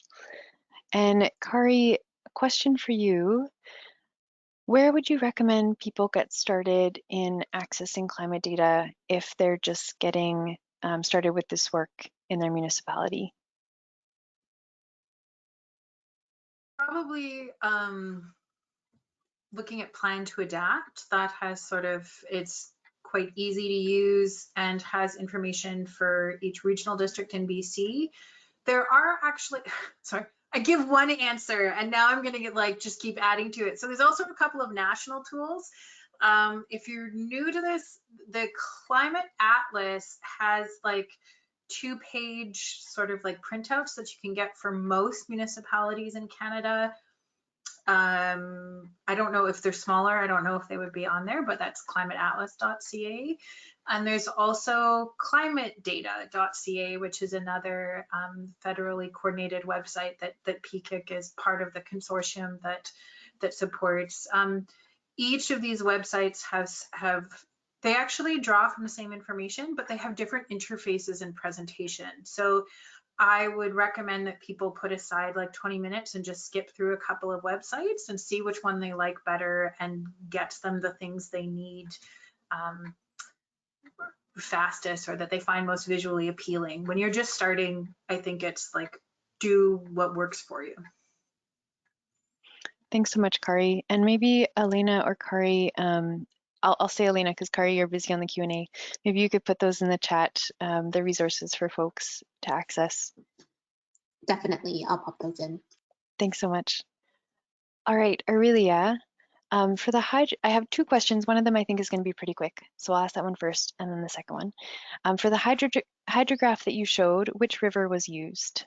And Kari, a question for you. Where would you recommend people get started in accessing climate data if they're just getting started with this work in their municipality? Probably looking at Plan to Adapt. That has it's quite easy to use and has information for each regional district in BC. There are actually, sorry, I give one answer and now I'm gonna just keep adding to it. So there's also a couple of national tools. If you're new to this, the Climate Atlas has 2-page printouts that you can get for most municipalities in Canada. I don't know if they're smaller. I don't know if they would be on there, but that's climateatlas.ca. And there's also climatedata.ca, which is another federally coordinated website that PKIC is part of the consortium that supports. Each of these websites they actually draw from the same information, but they have different interfaces and presentation. So I would recommend that people put aside 20 minutes and just skip through a couple of websites and see which one they like better and get them the things they need fastest or that they find most visually appealing. When you're just starting, I think it's do what works for you. Thanks so much, Kari. And maybe Elena or Kari, I'll say Elena because Kari, you're busy on the Q&A. Maybe you could put those in the chat, the resources for folks to access. Definitely, I'll pop those in. Thanks so much. All right, Aurelia, for the I have 2 questions. One of them I think is going to be pretty quick, so I'll ask that one first and then the second one. For the hydrograph that you showed, which river was used?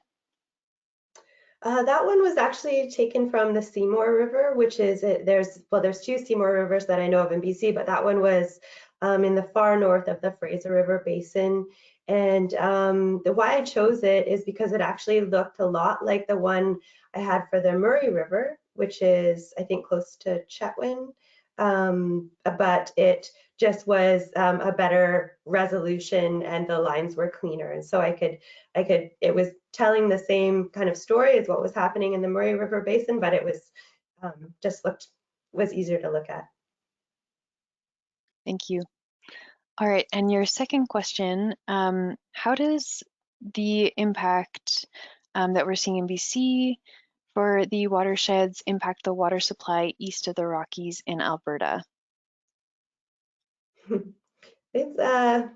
That one was actually taken from the Seymour River, which is, there's 2 Seymour rivers that I know of in BC, but that one was in the far north of the Fraser River Basin. And why I chose it is because it actually looked a lot like the one I had for the Murray River, which is, I think, close to Chetwynd, but it just was a better resolution and the lines were cleaner. And so it was telling the same kind of story as what was happening in the Murray River Basin, but it was was easier to look at. Thank you. All right, and your second question, how does the impact that we're seeing in BC for the watersheds impact the water supply east of the Rockies in Alberta? It's a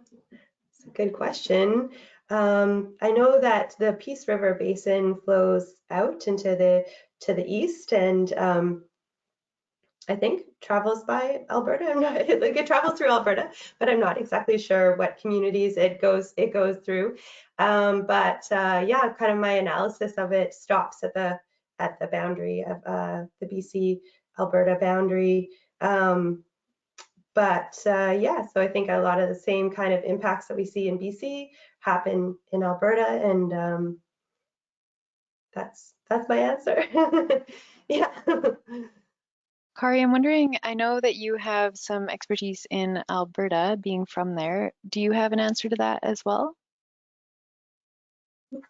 good question. I know that the Peace River Basin flows out into the east and I think travels by Alberta. I'm not it travels through Alberta, but I'm not exactly sure what communities it goes through. Yeah, kind of my analysis of it stops at the boundary of the BC Alberta boundary. Yeah, so I think a lot of the same kind of impacts that we see in BC happen in Alberta, and that's my answer. Yeah. Kari, I'm wondering, I know that you have some expertise in Alberta, being from there. Do you have an answer to that as well?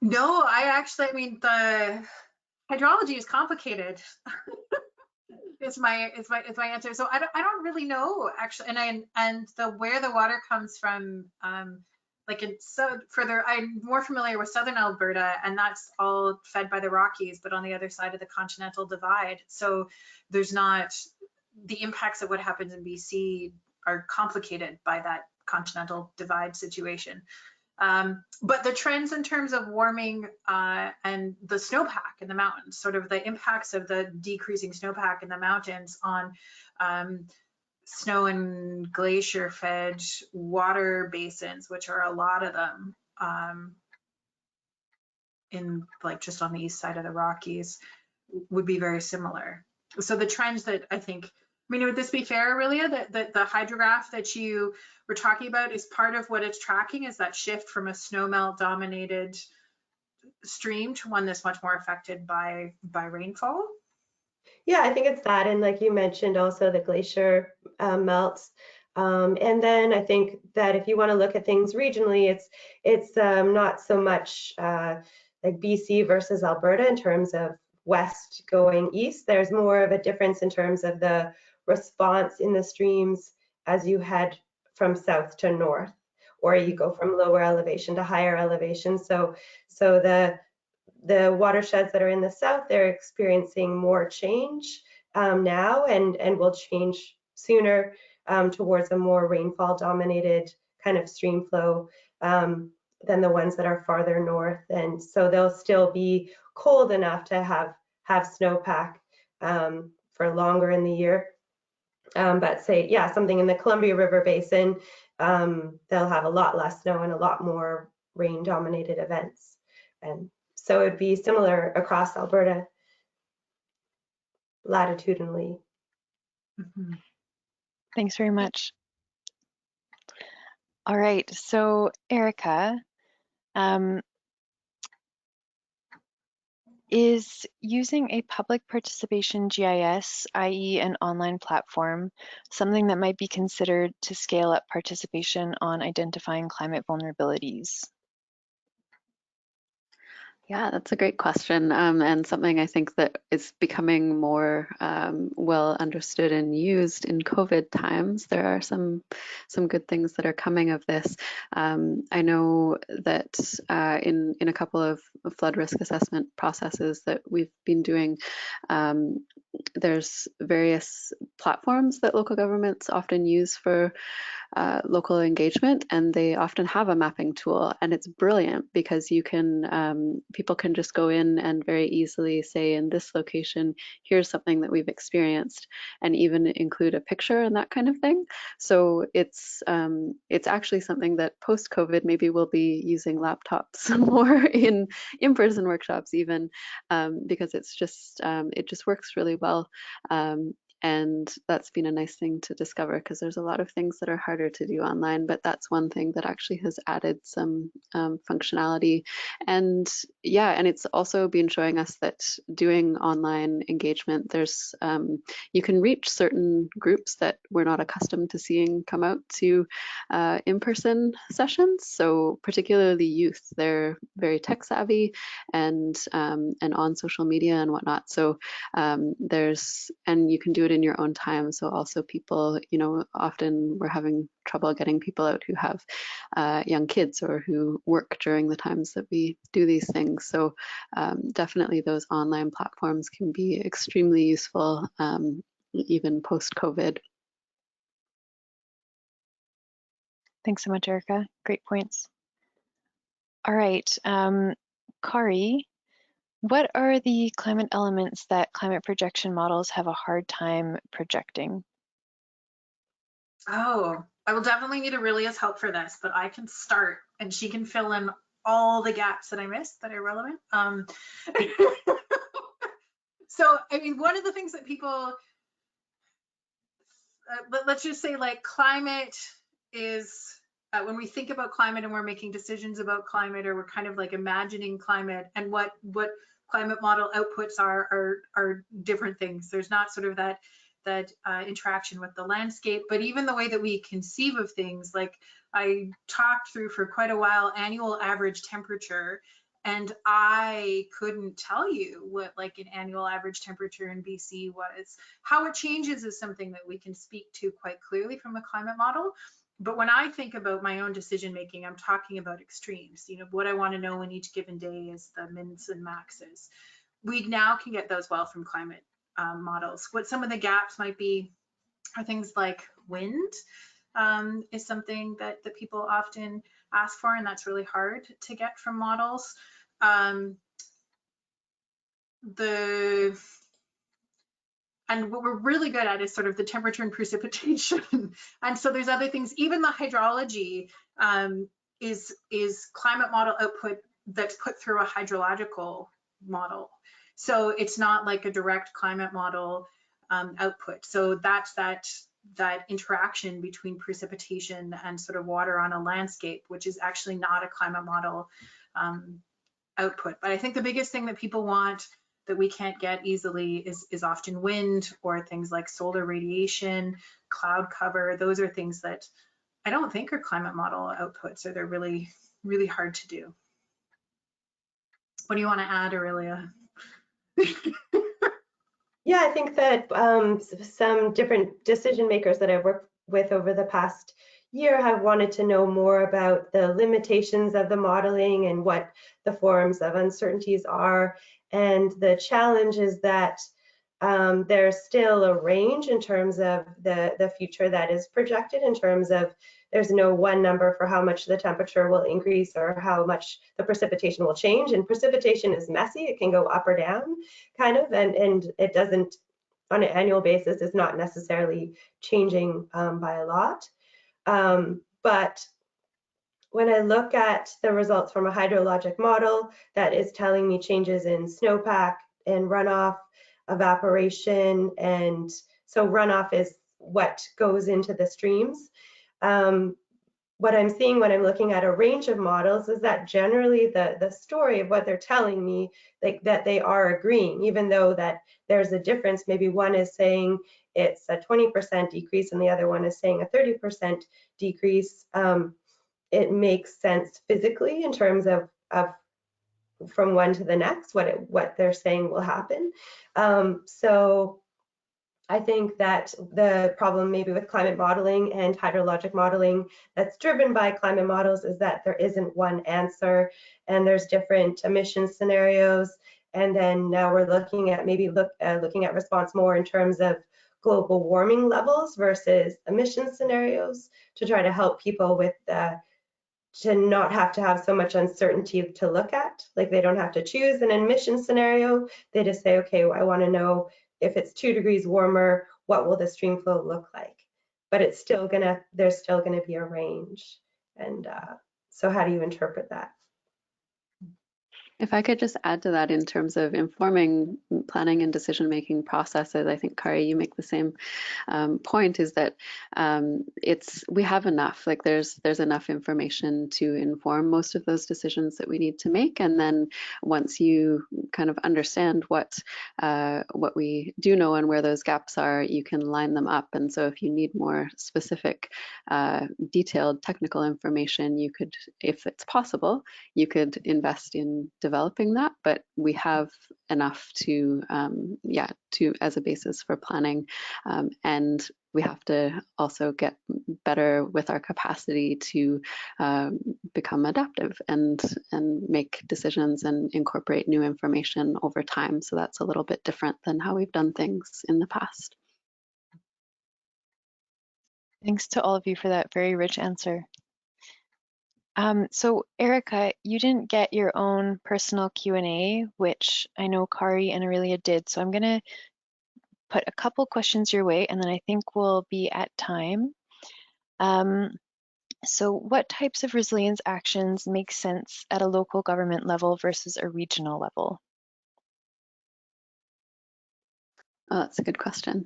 No, I mean, the hydrology is complicated. It's my answer. So I don't really know actually, and where the water comes from, further, I'm more familiar with southern Alberta, and that's all fed by the Rockies, but on the other side of the Continental Divide. So there's not the impacts of what happens in BC are complicated by that continental divide situation. But the trends in terms of warming and the snowpack in the mountains, sort of the impacts of the decreasing snowpack in the mountains on snow and glacier fed water basins, which are a lot of them in like just on the east side of the Rockies, would be very similar. So the trends that I think, I mean, would this be fair, Aurelia, that the hydrograph that you were talking about is part of what it's tracking, is that shift from a snowmelt dominated stream to one that's much more affected by rainfall? Yeah, I think it's that. And like you mentioned, also the glacier melts. And then I think that if you want to look at things regionally, it's not so much like BC versus Alberta in terms of west going east. There's more of a difference in terms of the response in the streams as you head from south to north, or you go from lower elevation to higher elevation. So the watersheds that are in the south, they're experiencing more change now and will change sooner towards a more rainfall dominated kind of stream flow than the ones that are farther north. And so they'll still be cold enough to have snowpack for longer in the year. But say, yeah, something in the Columbia River Basin, they'll have a lot less snow and a lot more rain dominated events. And so it'd be similar across Alberta latitudinally. Mm-hmm. Thanks very much. All right, so Erica, is using a public participation GIS, i.e. an online platform, something that might be considered to scale up participation on identifying climate vulnerabilities? Yeah, that's a great question, and something I think that is becoming more well understood and used in COVID times. There are some good things that are coming of this. I know that in a couple of flood risk assessment processes that we've been doing, there's various platforms that local governments often use for local engagement, and they often have a mapping tool, and it's brilliant because you can people can just go in and very easily say, in this location, here's something that we've experienced, and even include a picture and that kind of thing. So it's actually something that post-COVID maybe we'll be using laptops more in in-person workshops even, because it's just it just works really well. And that's been a nice thing to discover, because there's a lot of things that are harder to do online, but that's one thing that actually has added some functionality. And yeah, and it's also been showing us that doing online engagement, there's you can reach certain groups that we're not accustomed to seeing come out to in-person sessions. So particularly youth, they're very tech savvy and on social media and whatnot. So and you can do it in your own time. So also people, you know, often we're having trouble getting people out who have young kids or who work during the times that we do these things. So definitely those online platforms can be extremely useful, even post-COVID. Thanks so much, Erica. Great points. All right, Kari, what are the climate elements that climate projection models have a hard time projecting? Oh, I will definitely need Aurelia's help for this, but I can start and she can fill in all the gaps that I missed that are relevant. So, I mean, one of the things that people, let's just say like climate is, when we think about climate and we're making decisions about climate, or we're kind of like imagining climate, and what climate model outputs are different things. There's not sort of that interaction with the landscape, but even the way that we conceive of things, like I talked through for quite a while annual average temperature, and I couldn't tell you what like an annual average temperature in BC was. How it changes is something that we can speak to quite clearly from a climate model. But when I think about my own decision making, I'm talking about extremes. You know, what I want to know in each given day is the mins and maxes. We now can get those well from climate models. What some of the gaps might be are things like wind. is something that people often ask for, and that's really hard to get from models. And what we're really good at is sort of the temperature and precipitation. And so there's other things, even the hydrology is climate model output that's put through a hydrological model. So it's not like a direct climate model output. So that's that interaction between precipitation and sort of water on a landscape, which is actually not a climate model output. But I think the biggest thing that people want that we can't get easily is often wind, or things like solar radiation, cloud cover. Those are things that I don't think are climate model outputs, or they're really, really hard to do. What do you want to add, Aurelia? Yeah, I think that some different decision makers that I've worked with over the past year have wanted to know more about the limitations of the modeling and what the forms of uncertainties are. And the challenge is that there's still a range in terms of the future that is projected, in terms of there's no one number for how much the temperature will increase or how much the precipitation will change. And precipitation is messy. It can go up or down, kind of, and it doesn't, on an annual basis, is not necessarily changing by a lot. But when I look at the results from a hydrologic model that is telling me changes in snowpack and runoff, evaporation, and so runoff is what goes into the streams. What I'm seeing when I'm looking at a range of models is that generally the story of what they're telling me, like that they are agreeing, even though that there's a difference. Maybe one is saying it's a 20% decrease and the other one is saying a 30% decrease. It makes sense physically in terms of from one to the next, what they're saying will happen. So I think that the problem maybe with climate modeling and hydrologic modeling that's driven by climate models is that there isn't one answer, and there's different emission scenarios. And then now we're looking at maybe looking at response more in terms of global warming levels versus emission scenarios to try to help people with to not have to have so much uncertainty to look at. Like they don't have to choose an emission scenario. They just say, okay, well, I want to know if it's 2 degrees warmer, what will the stream flow look like? But it's still there's still gonna be a range. And so how do you interpret that? If I could just add to that in terms of informing planning and decision-making processes, I think, Kari, you make the same point, is that we have enough, like there's enough information to inform most of those decisions that we need to make. And then once you kind of understand what we do know and where those gaps are, you can line them up. And so if you need more specific, detailed technical information, you could, if it's possible, you could invest in developing that, but we have enough to as a basis for planning, and we have to also get better with our capacity to become adaptive and make decisions and incorporate new information over time. So that's a little bit different than how we've done things in the past. Thanks to all of you for that very rich answer. So Erica, you didn't get your own personal Q&A, which I know Kari and Aurelia did. So I'm going to put a couple questions your way, and then I think we'll be at time. So what types of resilience actions make sense at a local government level versus a regional level? Oh, that's a good question.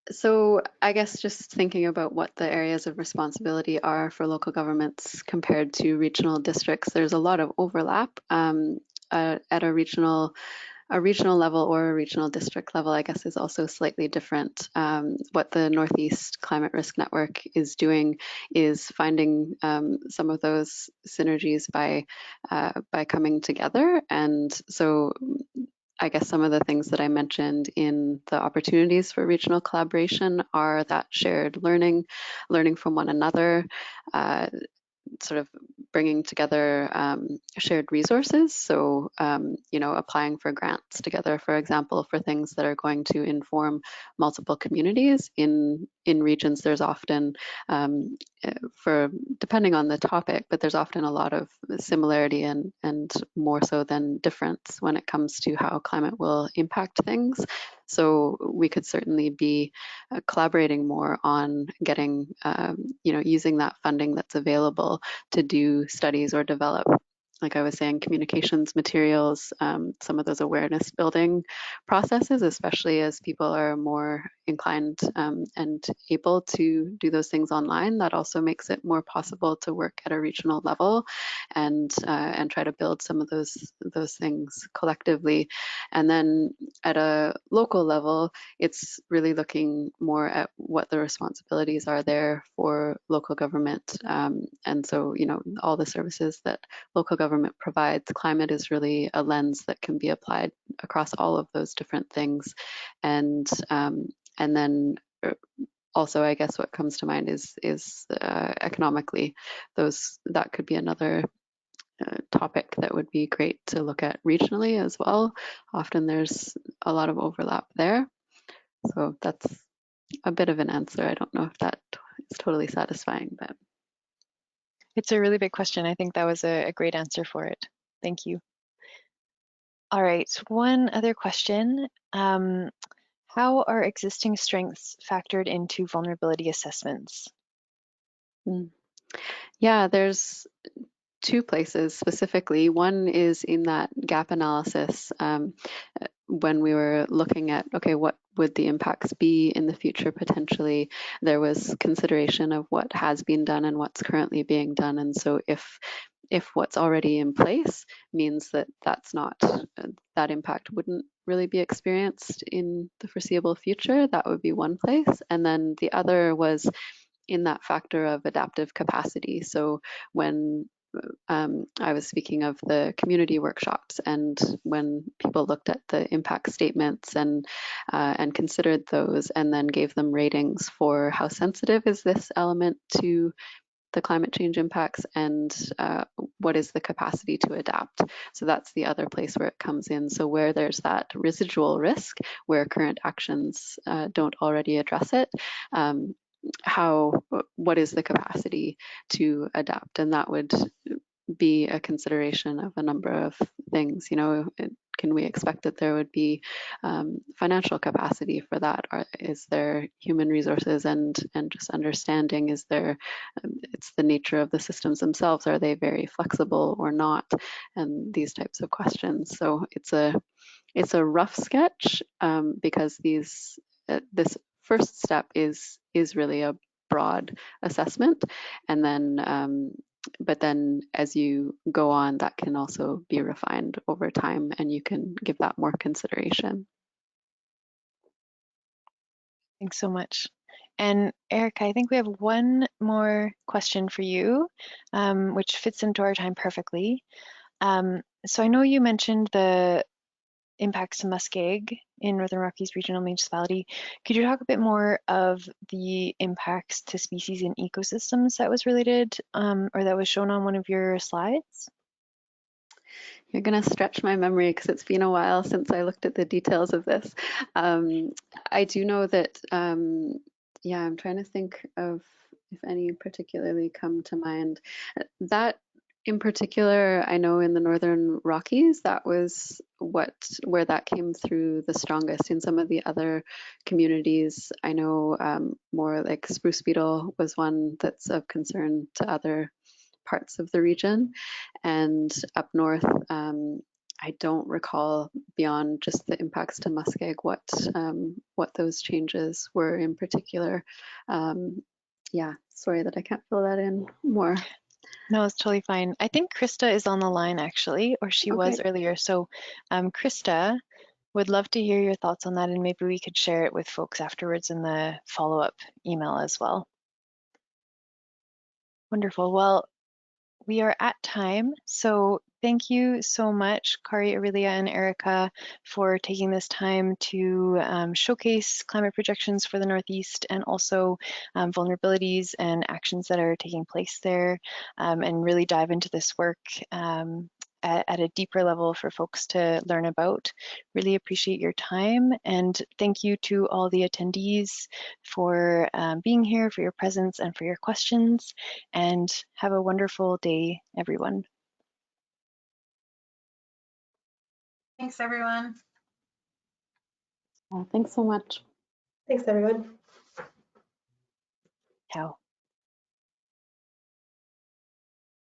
So I guess just thinking about what the areas of responsibility are for local governments compared to regional districts, there's a lot of overlap at a regional level, or a regional district level, I guess, is also slightly different. What the Northeast Climate Risk Network is doing is finding some of those synergies by coming together. And so I guess some of the things that I mentioned in the opportunities for regional collaboration are that shared learning from one another, sort of bringing together shared resources. So, you know, applying for grants together, for example, for things that are going to inform multiple communities in regions. There's often, for depending on the topic, but there's often a lot of similarity and more so than difference when it comes to how climate will impact things. So we could certainly be collaborating more on getting, you know, using that funding that's available to do studies or develop, like I was saying, communications materials, some of those awareness building processes, especially as people are more inclined and able to do those things online. That also makes it more possible to work at a regional level and try to build some of those things collectively. And then at a local level, it's really looking more at what the responsibilities are there for local government. And so, you know, all the services that local government provides, climate is really a lens that can be applied across all of those different things. And then also, I guess what comes to mind is economically, that could be another topic that would be great to look at regionally as well. Often there's a lot of overlap there. So that's a bit of an answer. I don't know if that is totally satisfying, but It's a really big question. I think that was a great answer for it. Thank you. All right, one other question. How are existing strengths factored into vulnerability assessments? Yeah, there's two places specifically. One is in that gap analysis when we were looking at, okay, what would the impacts be in the future potentially? There was consideration of what has been done and what's currently being done. And so if what's already in place means that that impact wouldn't really be experienced in the foreseeable future, that would be one place. And then the other was in that factor of adaptive capacity. So when I was speaking of the community workshops, and when people looked at the impact statements and considered those and then gave them ratings for how sensitive is this element to the climate change impacts and what is the capacity to adapt. So that's the other place where it comes in. So where there's that residual risk, where current actions don't already address it, what is the capacity to adapt? And that would be a consideration of a number of things. You know, can we expect that there would be financial capacity for that? Is there human resources and just understanding? Is there, it's the nature of the systems themselves. Are they very flexible or not? And these types of questions. So it's a rough sketch because this first step is really a broad assessment, and then but then as you go on, that can also be refined over time and you can give that more consideration. Thanks so much. And Erica, I think we have one more question for you, which fits into our time perfectly. So I know you mentioned the impacts to muskeg in Northern Rockies Regional Municipality. Could you talk a bit more of the impacts to species and ecosystems that was related or that was shown on one of your slides? You're going to stretch my memory because it's been a while since I looked at the details of this. I do know that, yeah, I'm trying to think of if any particularly come to mind. That in particular, I know in the Northern Rockies, that was where that came through the strongest. In some of the other communities, I know more like spruce beetle was one that's of concern to other parts of the region. And up north, I don't recall beyond just the impacts to muskeg what those changes were in particular. Yeah, sorry that I can't fill that in more. No, it's totally fine. I think Krista is on the line actually, or she was earlier. So Krista, would love to hear your thoughts on that, and maybe we could share it with folks afterwards in the follow-up email as well. Wonderful. Well, we are at time. So Thank you so much, Kari, Aurelia, and Erica, for taking this time to showcase climate projections for the Northeast and also vulnerabilities and actions that are taking place there, and really dive into this work at a deeper level for folks to learn about. Really appreciate your time, and thank you to all the attendees for being here, for your presence, and for your questions, and have a wonderful day, everyone. Thanks, everyone. Thanks so much. Thanks, everyone. Ciao.